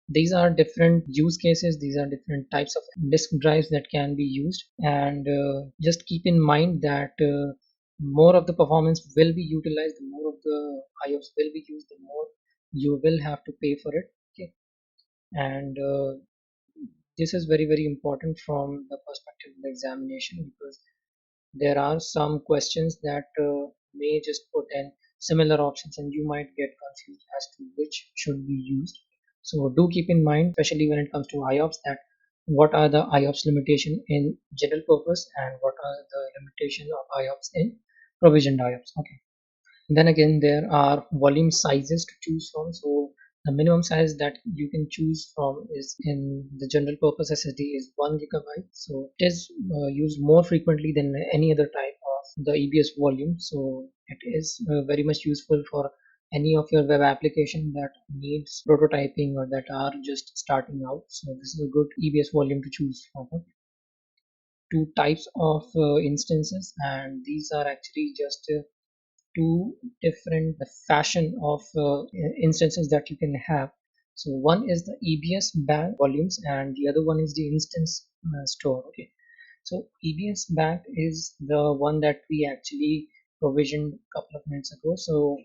these are different use cases, these are different types of disk drives that can be used, and just keep in mind that more of the performance will be utilized, the more of the IOPS will be used, the more you will have to pay for it. Okay, and this is very important from the perspective of the examination, because there are some questions that may just put in similar options and you might get confused as to which should be used. So do keep in mind, especially when it comes to IOPS, that what are the IOPS limitation in general purpose and what are the limitation of IOPS in provisioned IOPS. Okay. Then again, there are volume sizes to choose from. So the minimum size that you can choose from is in the general purpose SSD is 1 gigabyte. So it is used more frequently than any other type of the EBS volume. So it is very much useful for any of your web application that needs prototyping or that are just starting out. So this is a good EBS volume to choose from. Two types of instances, and these are actually just two different fashion of instances that you can have. So one is the EBS bank volumes and the other one is the instance store. Okay, so EBS bank is the one that we actually provisioned a couple of minutes ago. So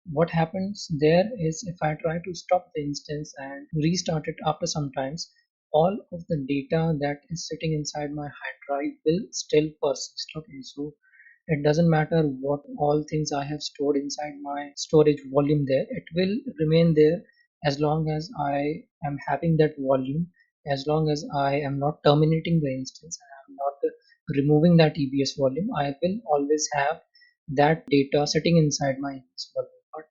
what happens there is if I try to stop the instance and restart it after some times, all of the data that is sitting inside my hard drive will still persist. Okay, so it doesn't matter what all things I have stored inside my storage volume there, it will remain there as long as I am having that volume, as long as I am not terminating the instance and I'm not removing that EBS volume, I will always have that data sitting inside my EBS volume. But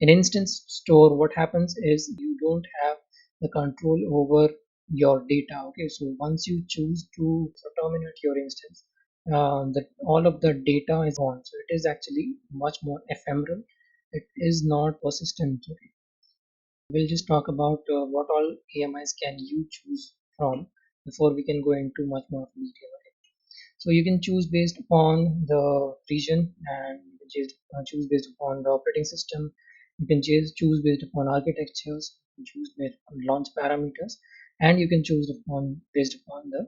in instance store, what happens is you don't have the control over your data. Okay, so once you choose to terminate your instance, that all of the data is gone, so it is actually much more ephemeral, it is not persistent. Okay, we'll just talk about what all AMIs can you choose from before we can go into much more detail. Okay, so you can choose based upon the region, and you can choose based upon the operating system, you can choose based upon architectures, you can choose based upon launch parameters, and you can choose upon based upon the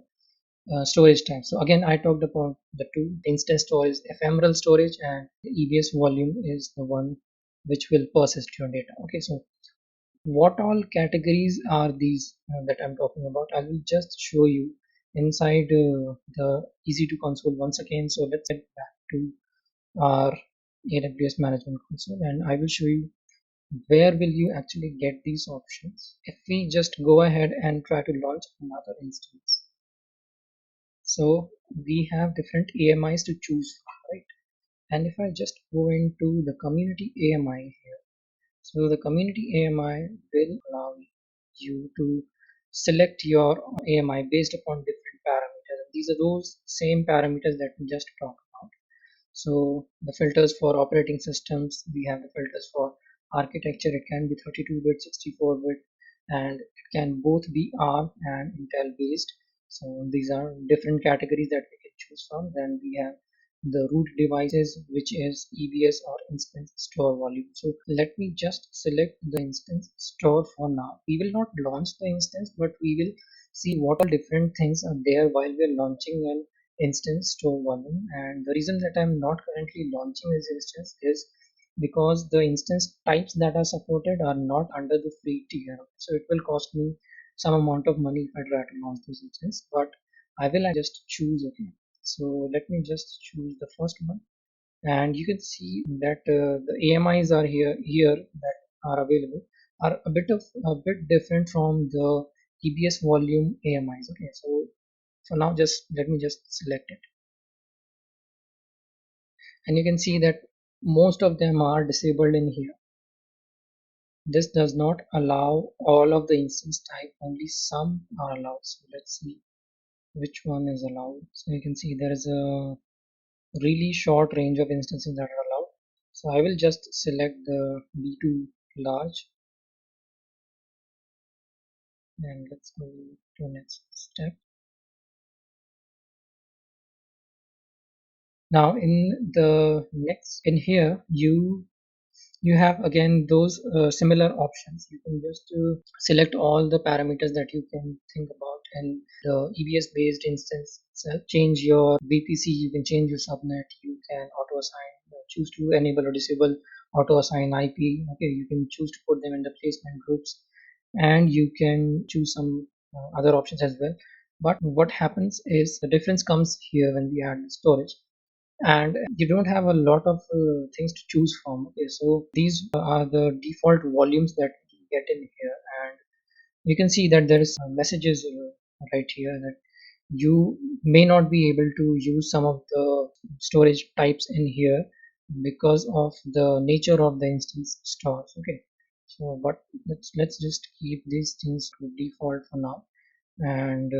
storage type. So again, I talked about the two. Instance storage, ephemeral storage, and the EBS volume is the one which will persist your data. Okay, so what all categories are these that I'm talking about? I will just show you inside the EC2 console once again. So let's get back to our AWS management console, and I will show you where will you actually get these options if we just go ahead and try to launch another instance. So we have different AMIs to choose from, right? And if I just go into the community AMI here, so the community AMI will allow you to select your AMI based upon different parameters. These are those same parameters that we just talked about. So the filters for operating systems, we have the filters for architecture. It can be 32-bit, 64-bit, and it can both be ARM and Intel based. So these are different categories that we can choose from. Then we have the root devices, which is EBS or instance store volume. So let me just select the instance store for now. We will not launch the instance, but we will see what all different things are there while we're launching an instance store volume. And the reason that I'm not currently launching this instance is because the instance types that are supported are not under the free tier. So it will cost me some amount of money if I try to launch this instance, but I will just choose. Okay, so let me just choose the first one, and you can see that the AMIs are here that are available are a bit different from the EBS volume AMIs. Okay, so now just let me just select it, and you can see that most of them are disabled in here. This does not allow all of the instance type, only some are allowed. So let's see which one is allowed. So you can see there is a really short range of instances that are allowed. So I will just select the B2 large, and let's go to next step. Now in here you have again those similar options. You can just select all the parameters that you can think about in the EBS based instance itself. Change your VPC, you can change your subnet, you can auto assign, choose to enable or disable auto assign IP. Okay, you can choose to put them in the placement groups, and you can choose some other options as well. But what happens is the difference comes here when we add storage, and you don't have a lot of things to choose from. Okay, so these are the default volumes that you get in here, and you can see that there is messages right here that you may not be able to use some of the storage types in here because of the nature of the instance stores. Okay, so but let's just keep these things to default for now. And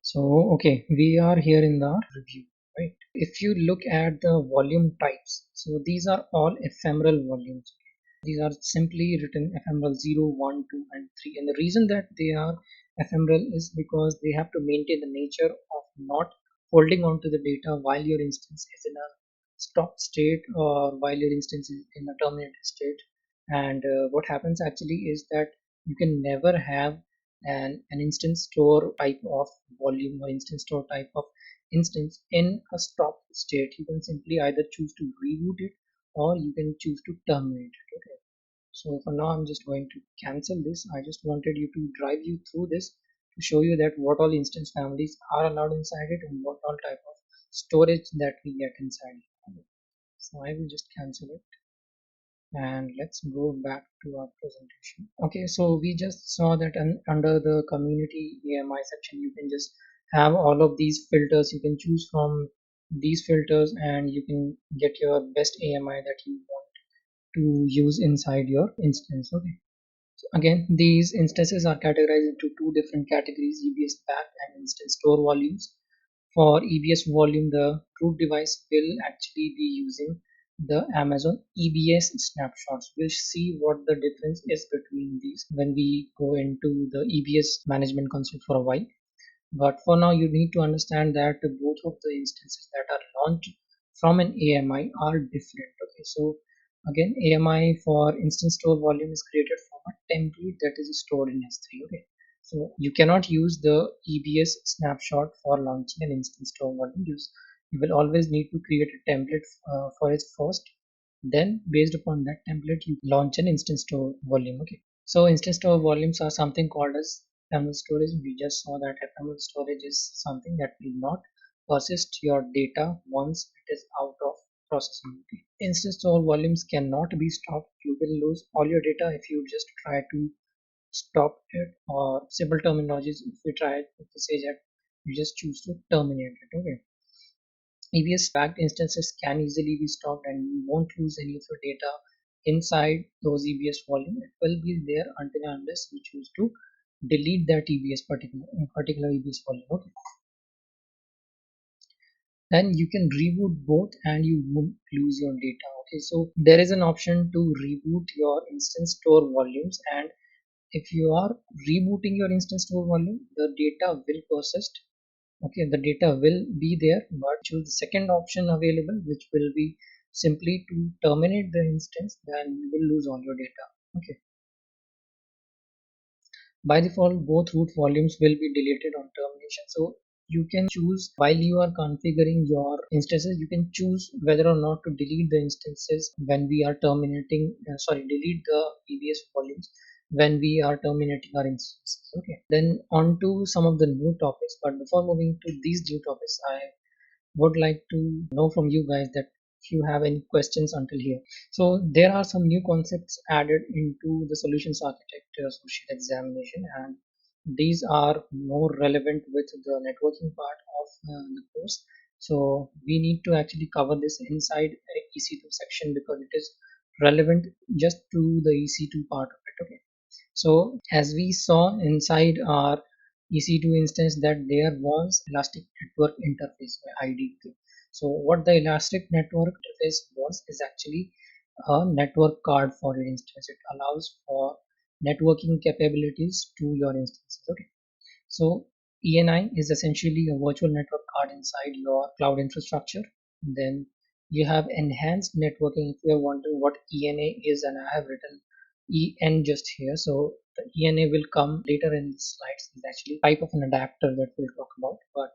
so okay, we are here in the review, right? If you look at the volume types, so these are all ephemeral volumes. These are simply written ephemeral 0, 1, 2, and 3, and the reason that they are ephemeral is because they have to maintain the nature of not holding on to the data while your instance is in a stop state or while your instance is in a terminated state. And what happens actually is that you can never have an instance store type of volume or instance store type of instance in a stop state. You can simply either choose to reboot it or you can choose to terminate it. Okay, so for now I'm just going to cancel this. I just wanted you to drive you through this to show you that what all instance families are allowed inside it and what all type of storage that we get inside it. So I will just cancel it, and let's go back to our presentation. Okay, so we just saw that under the community AMI section you can just have all of these filters. You can choose from these filters and you can get your best AMI that you want to use inside your instance. Okay, so again these instances are categorized into two different categories: EBS packed and instance store volumes. For EBS volume, the root device will actually be using the Amazon EBS snapshots. We'll see what the difference is between these when we go into the EBS management console for a while. But for now, you need to understand that both of the instances that are launched from an AMI are different. Okay, so again, AMI for instance store volume is created from a template that is stored in S3. Okay, so you cannot use the EBS snapshot for launching an instance store volume. You will always need to create a template for it first. Then, based upon that template, you launch an instance store volume. Okay, so instance store volumes are something called as ephemeral storage. We just saw that ephemeral storage is something that will not persist your data once it is out of processing. Okay. Instance store volumes cannot be stopped. You will lose all your data if you just try to stop it, or simple terminologies, if we try to say that you just choose to terminate it. Okay. EBS backed instances can easily be stopped and you won't lose any of your data inside those EBS volume. It will be there until and unless you choose to delete that EBS particular EBS volume. Okay. then you can reboot both and you won't lose your data. Okay, so there is an option to reboot your instance store volumes, and if you are rebooting your instance store volume, the data will persist. Okay, the data will be there, but choose the second option available, which will be simply to terminate the instance, then you will lose all your data. Okay, by default both root volumes will be deleted on termination. So you can choose, while you are configuring your instances, you can choose whether or not to delete the instances when we are terminating, delete the PBS volumes when we are terminating our instances. Okay, then on to some of the new topics, but before moving to these new topics, I would like to know from you guys that if you have any questions until here. So there are some new concepts added into the solutions architecture associate examination, and these are more relevant with the networking part of the course. So we need to actually cover this inside EC2 section because it is relevant just to the EC2 part of it. Okay. So as we saw inside our EC2 instance that there was Elastic Network Interface by IDQ. So what the Elastic Network Interface was is actually a network card for your instance. It allows for networking capabilities to your instances. Okay. So ENI is essentially a virtual network card inside your cloud infrastructure. Then you have enhanced networking. If you are wondering what ENA is, and I have written EN just here. So the ENA will come later in the slides. It's actually type of an adapter that we'll talk about. But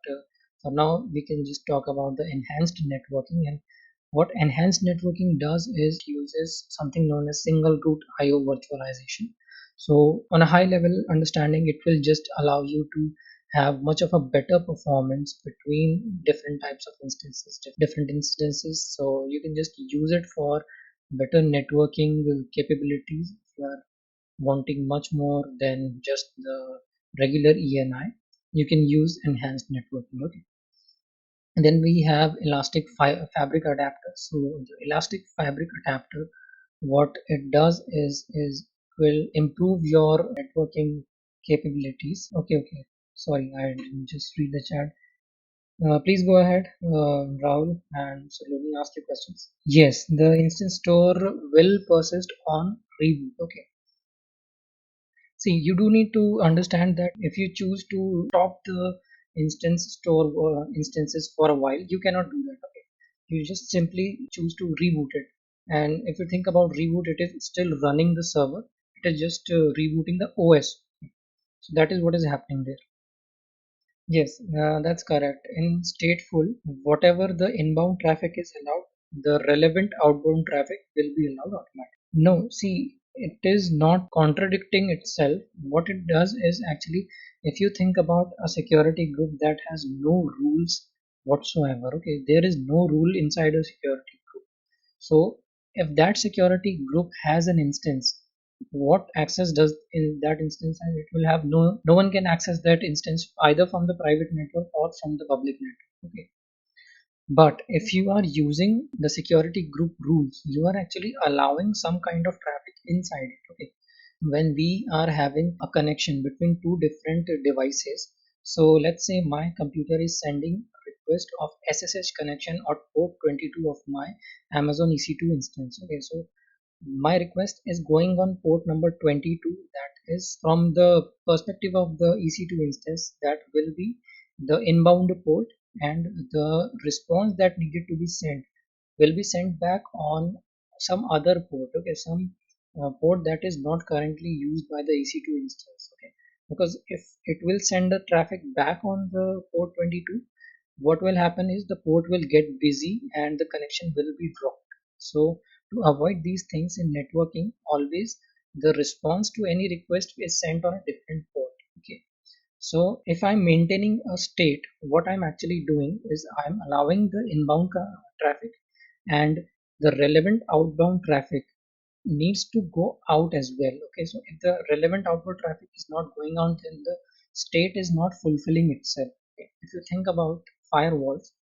for now, we can just talk about the enhanced networking. And what enhanced networking does is uses something known as single root IO virtualization. So on a high level understanding, it will just allow you to have much of a better performance between different types of instances, different instances. So you can just use it for better networking capabilities if you are wanting much more than just the regular ENI. You can use enhanced networking. Okay. And then we have elastic fabric adapter. So the elastic fabric adapter, what it does is will improve your networking capabilities. Okay, sorry, I didn't just read the chat. Please go ahead, Rahul, and so let me ask you questions. Yes, the instance store will persist on reboot. Okay. See, you do need to understand that if you choose to stop the instance store instances for a while, you cannot do that. Okay, you just simply choose to reboot it. And if you think about reboot, it is still running the server. It is just rebooting the OS. So that is what is happening there. Yes, that's correct. In stateful, whatever the inbound traffic is allowed, the relevant outbound traffic will be allowed automatically. No, see, it is not contradicting itself. What it does is actually, if you think about a security group that has no rules whatsoever, okay, there is no rule inside a security group. So, if that security group has an instance, what access does in that instance, and it will have no one can access that instance either from the private network or from the public network. Okay, but if you are using the security group rules, you are actually allowing some kind of traffic inside it. Okay. When we are having a connection between two different devices, so let's say my computer is sending a request of SSH connection at port 22 of my Amazon EC2 instance. Okay, so my request is going on port number 22. That is from the perspective of the EC2 instance, that will be the inbound port, and the response that needed to be sent will be sent back on some other port. Okay, some port that is not currently used by the EC2 instance. Okay, because if it will send the traffic back on the port 22, what will happen is the port will get busy and the connection will be dropped. So to avoid these things in networking, always the response to any request is sent on a different port. Okay, so if I'm maintaining a state, what I'm actually doing is I'm allowing the inbound traffic, and the relevant outbound traffic needs to go out as well. Okay, so if the relevant outward traffic is not going out, then the state is not fulfilling itself. Okay. If you think about firewalls,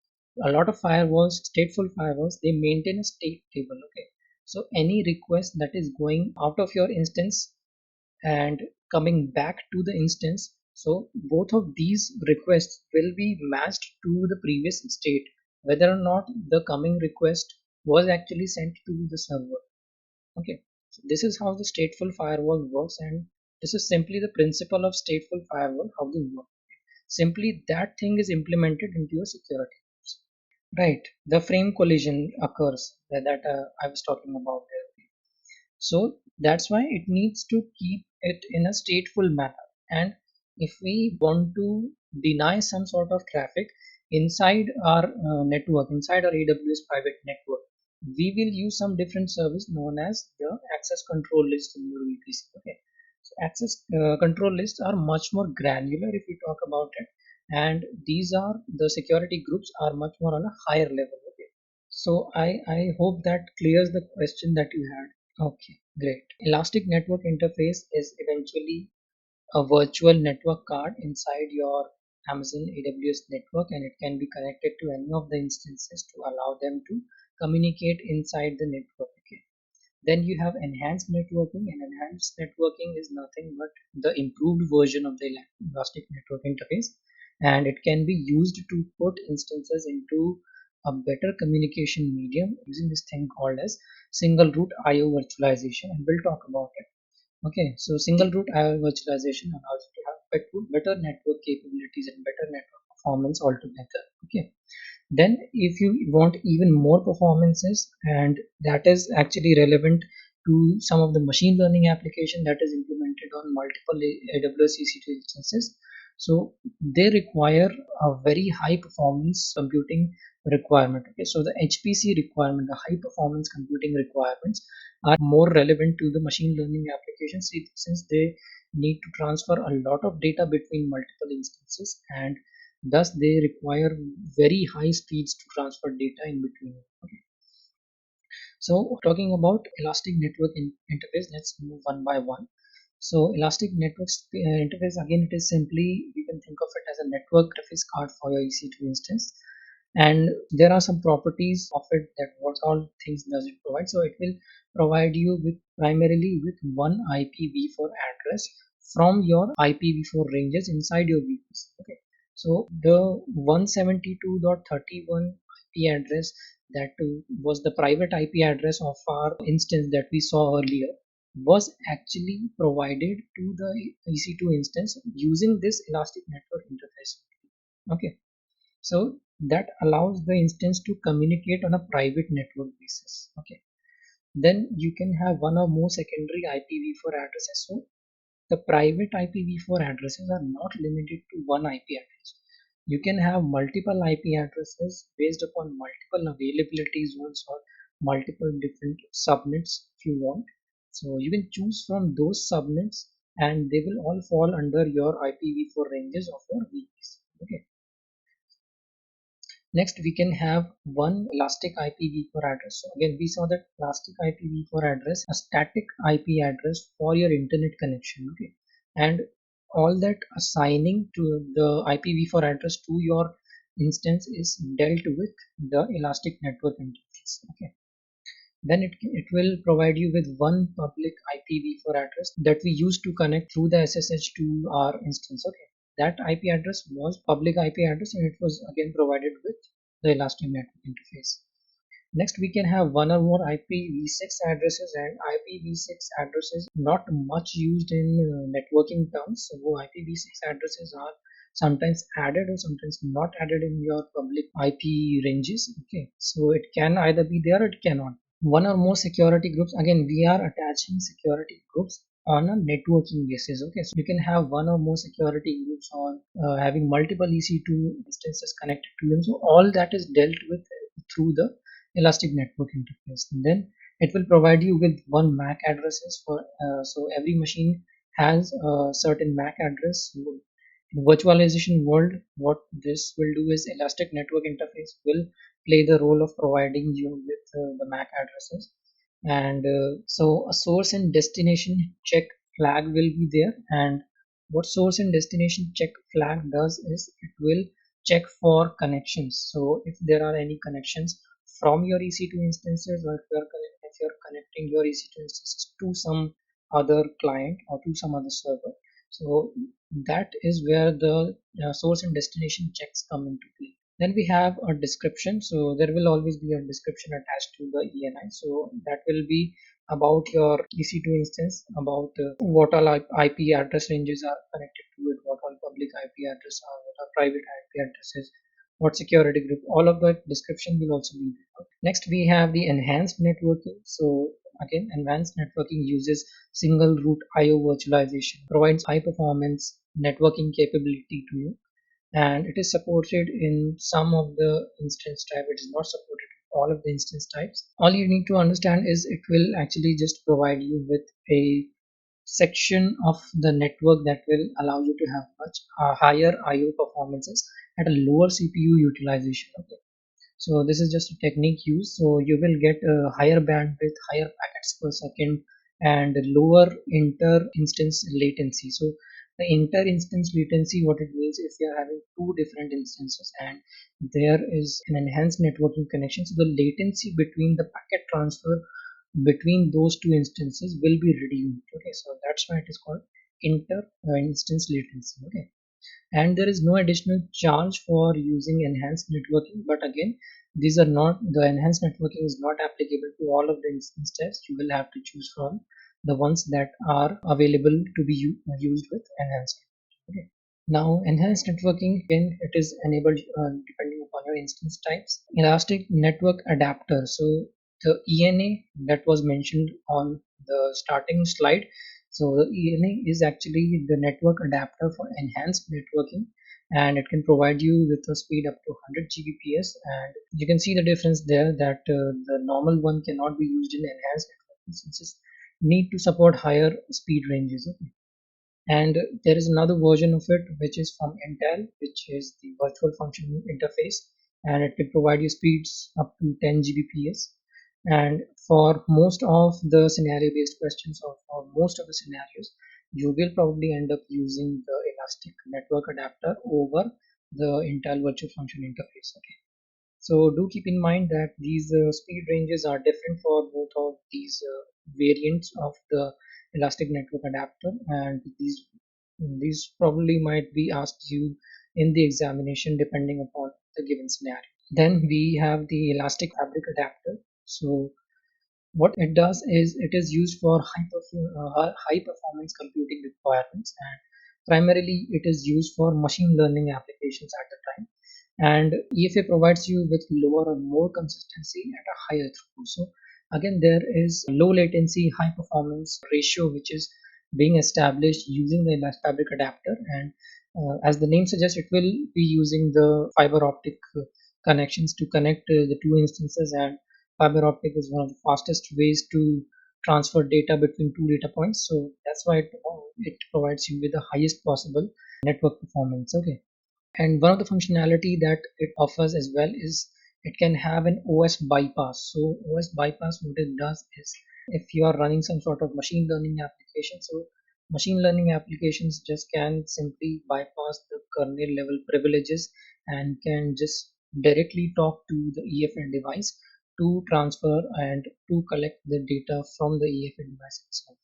a lot of firewalls, stateful firewalls, they maintain a state table. Okay, so any request that is going out of your instance and coming back to the instance, so both of these requests will be matched to the previous state whether or not the coming request was actually sent to the server. Okay, so this is how the stateful firewall works, and this is simply the principle of stateful firewall, how they work. Simply that thing is implemented into your security. Right, the frame collision occurs that I was talking about there. So that's why it needs to keep it in a stateful manner. And if we want to deny some sort of traffic inside our network, inside our AWS private network, we will use some different service known as the access control list in your VPC. Okay, so access control lists are much more granular if we talk about it, and these are the security groups are much more on a higher level. Okay, so I hope that clears the question that you had. Okay, great. Elastic Network Interface is eventually a virtual network card inside your Amazon AWS network, and it can be connected to any of the instances to allow them to communicate inside the network. Okay. Then you have enhanced networking, and enhanced networking is nothing but the improved version of the Elastic Network Interface, and it can be used to put instances into a better communication medium using this thing called as single root IO virtualization, and we'll talk about it. Okay, so single root IO virtualization allows you to have better network capabilities and better network performance altogether. Okay, then if you want even more performances, and that is actually relevant to some of the machine learning application that is implemented on multiple AWS EC2 instances, so they require a very high performance computing requirement. Okay, so the HPC requirement, the high performance computing requirements, are more relevant to the machine learning applications since they need to transfer a lot of data between multiple instances, and thus they require very high speeds to transfer data in between. Okay. So talking about Elastic Network Interface, let's move one by one. So Elastic Network Interface, again, it is simply, you can think of it as a network interface card for your EC2 instance. And there are some properties of it, that what all things does it provide. So it will provide you with primarily with one IPv4 address from your IPv4 ranges inside your VPC. Okay, so the 172.31 IP address that was the private IP address of our instance that we saw earlier was actually provided to the EC2 instance using this Elastic Network Interface. Okay, so that allows the instance to communicate on a private network basis. Okay, then you can have one or more secondary IPv4 addresses. So the private IPv4 addresses are not limited to one IP address. You can have multiple IP addresses based upon multiple availability zones or multiple different subnets if you want. So you can choose from those subnets, and they will all fall under your IPv4 ranges of your VPC. Okay. Next, we can have one elastic IPv4 address. So again, we saw that elastic IPv4 address, a static IP address for your internet connection. Okay, and all that assigning to the IPv4 address to your instance is dealt with the elastic network interface. Okay, then it will provide you with one public IPv4 address that we use to connect through the SSH to our instance. Okay, that IP address was public IP address, and it was again provided with the Elastic Network Interface. Next, we can have one or more IPv6 addresses, and IPv6 addresses not much used in networking terms. So IPv6 addresses are sometimes added or sometimes not added in your public IP ranges. Okay, so it can either be there or it cannot. One or more security groups, again, we are attaching security groups on a networking basis. Okay, so you can have one or more security groups on having multiple EC2 instances connected to them. So all that is dealt with through the Elastic Network Interface. And then it will provide you with one MAC addresses for so every machine has a certain MAC address. So in virtualization world, what this will do is Elastic Network Interface will play the role of providing you with the MAC addresses, and so a source and destination check flag will be there. And what source and destination check flag does is it will check for connections. So if there are any connections from your EC2 instances, or if you're connecting your EC2 instances to some other client or to some other server, so that is where the source and destination checks come into play. Then we have a description. So there will always be a description attached to the ENI. So that will be about your EC2 instance, about what all IP address ranges are connected to it, what all public IP address are, what are private IP addresses, what security group. All of that description will also be there. Next, we have the enhanced networking. So again, advanced networking uses single root IO virtualization, provides high performance networking capability to you, and it is supported in some of the instance type. It is not supported in all of the instance types. All you need to understand is it will actually just provide you with a section of the network that will allow you to have much higher IO performances at a lower CPU utilization. Okay, so this is just a technique used, so you will get a higher bandwidth, higher packets per second, and lower inter instance latency. So the inter instance latency, what it means, if you are having two different instances and there is an enhanced networking connection, so the latency between the packet transfer between those two instances will be reduced. Okay, so that's why it is called inter instance latency. Okay, and there is no additional charge for using enhanced networking, but again, these are not, the enhanced networking is not applicable to all of the instances. You will have to choose from the ones that are available to be used with enhanced networking. Okay, now enhanced networking, again, it is enabled depending upon your instance types. Elastic network adapter, so the ENA that was mentioned on the starting slide, so the ENA is actually the network adapter for enhanced networking, and it can provide you with a speed up to 100 Gbps. And you can see the difference there, that the normal one cannot be used in enhanced networking since it need to support higher speed ranges. Okay, and there is another version of it which is from Intel, which is the virtual function interface, and it can provide you speeds up to 10 Gbps. And for most of the scenario based questions, or for most of the scenarios, you will probably end up using the elastic network adapter over the Intel virtual function interface. Okay, so do keep in mind that these speed ranges are different for both of these variants of the elastic network adapter, and these probably might be asked you in the examination depending upon the given scenario. Then we have the elastic fabric adapter. So what it does is it is used for high performance computing requirements, and primarily it is used for machine learning applications at the time. And EFA provides you with lower or more consistency at a higher throughput. So again, there is low latency, high performance ratio which is being established using the fabric adapter. And as the name suggests, it will be using the fiber optic connections to connect the two instances, and fiber optic is one of the fastest ways to transfer data between two data points. So that's why it provides you with the highest possible network performance. Okay, and one of the functionality that it offers as well is it can have an OS bypass. So OS bypass, what it does is, if you are running some sort of machine learning application, so machine learning applications just can simply bypass the kernel level privileges and can just directly talk to the EFN device to transfer and to collect the data from the EFN device itself.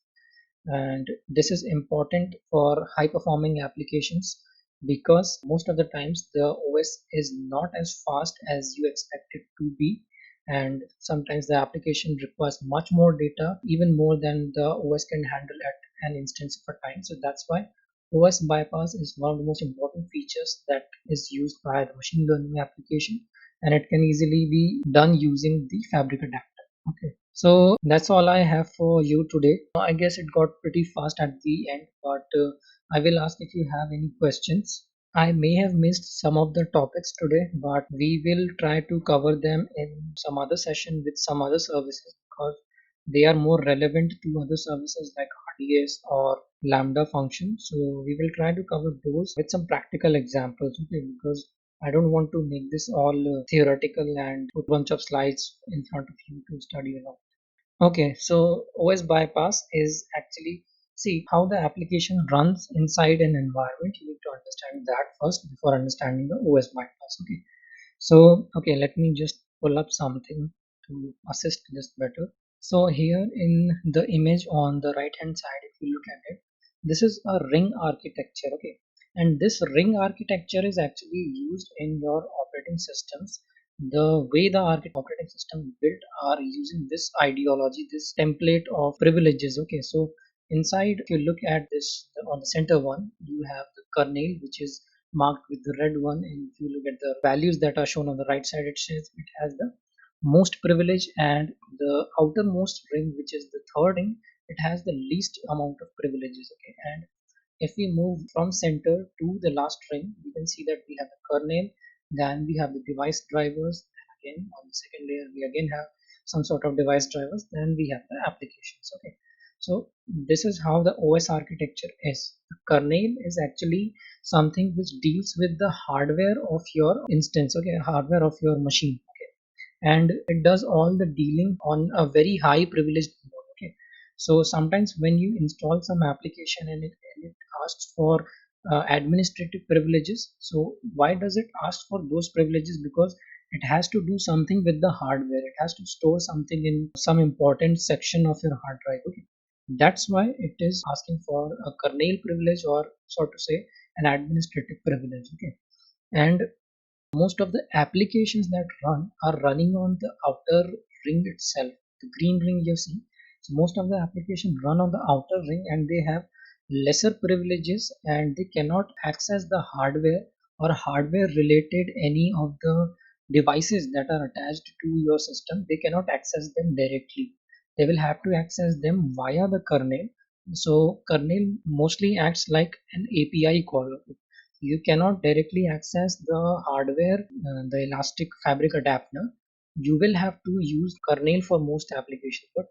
And this is important for high performing applications because most of the times the OS is not as fast as you expect it to be, and sometimes the application requires much more data, even more than the OS can handle at an instance of a time. So that's why OS bypass is one of the most important features that is used by the machine learning application, and it can easily be done using the fabric adapter. Okay, so that's all I have for you today. I guess it got pretty fast at the end, but I will ask if you have any questions. I may have missed some of the topics today, but we will try to cover them in some other session with some other services because they are more relevant to other services like RDS or Lambda function. So we will try to cover those with some practical examples, okay? Because I don't want to make this all theoretical and put a bunch of slides in front of you to study along. Okay, so OS bypass is actually, see how the application runs inside an environment. You need to understand that first before understanding the OS bypass. Okay, so okay, let me just pull up something to assist this better. So here in the image on the right hand side, if you look at it, this is a ring architecture. Okay, And this ring architecture is actually used in your operating systems. The way the operating system built are using this ideology, this template of privileges. Okay, so inside, if you look at this, on the center one you have the kernel, which is marked with the red one, and if you look at the values that are shown on the right side, it says it has the most privilege, and the outermost ring, which is the third ring, it has the least amount of privileges. Okay, and if we move from center to the last ring, we can see that we have the kernel, then we have the device drivers, and again on the second layer we again have some sort of device drivers, then we have the applications. Okay, so this is how the OS architecture is. The kernel is actually something which deals with the hardware of your instance, okay, hardware of your machine, and it does all the dealing on a very high privileged mode. Okay, so sometimes when you install some application and it asks for administrative privileges, so why does it ask for those privileges? Because it has to do something with the hardware, it has to store something in some important section of your hard drive. Okay, that's why it is asking for a kernel privilege, or so to say an administrative privilege. Okay, and most of the applications that run are running on the outer ring itself, the green ring you see. So most of the applications run on the outer ring, and they have lesser privileges, and they cannot access the hardware or hardware related any of the devices that are attached to your system. They cannot access them directly, they will have to access them via the kernel. So kernel mostly acts like an API call. You cannot directly access the hardware, the elastic fabric adapter. You will have to use kernel for most applications, but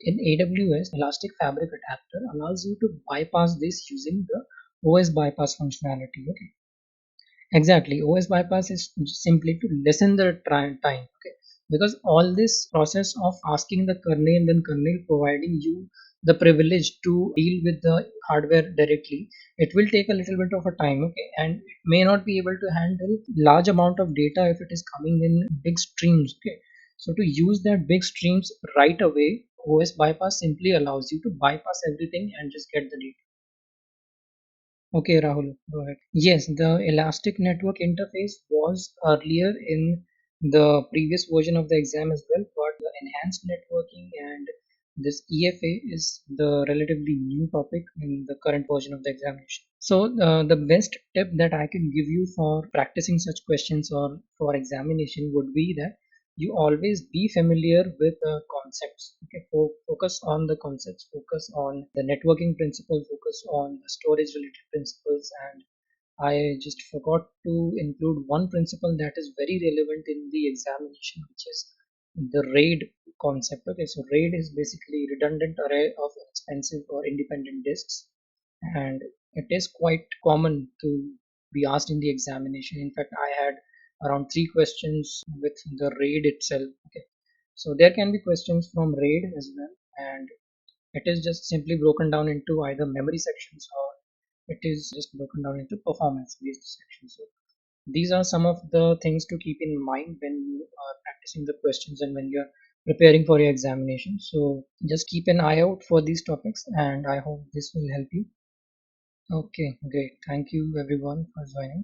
in AWS, elastic fabric adapter allows you to bypass this using the OS bypass functionality. Okay, exactly. OS bypass is simply to lessen the time. Okay, because all this process of asking the kernel and then kernel providing you the privilege to deal with the hardware directly, it will take a little bit of a time. Okay, and it may not be able to handle large amount of data if it is coming in big streams. Okay, so to use that big streams right away, OS bypass simply allows you to bypass everything and just get the data. Okay, Rahul, go ahead. Yes, the Elastic Network interface was earlier in the previous version of the exam as well, but the enhanced networking and this EFA is the relatively new topic in the current version of the examination. So, the best tip that I can give you for practicing such questions or for examination would be that you always be familiar with the concepts. Okay, focus on the concepts, focus on the networking principle, focus on the storage related principles. And I just forgot to include one principle that is very relevant in the examination, which is the RAID concept. Okay, so RAID is basically redundant array of expensive or independent disks, and it is quite common to be asked in the examination. In fact, I had around 3 questions with the RAID itself. Okay, so there can be questions from RAID as well, and it is just simply broken down into either memory sections, or it is just broken down into performance based sections. So these are some of the things to keep in mind when you are practicing the questions and when you're preparing for your examination. So just keep an eye out for these topics, and I hope this will help you. Okay, great. Thank you everyone for joining.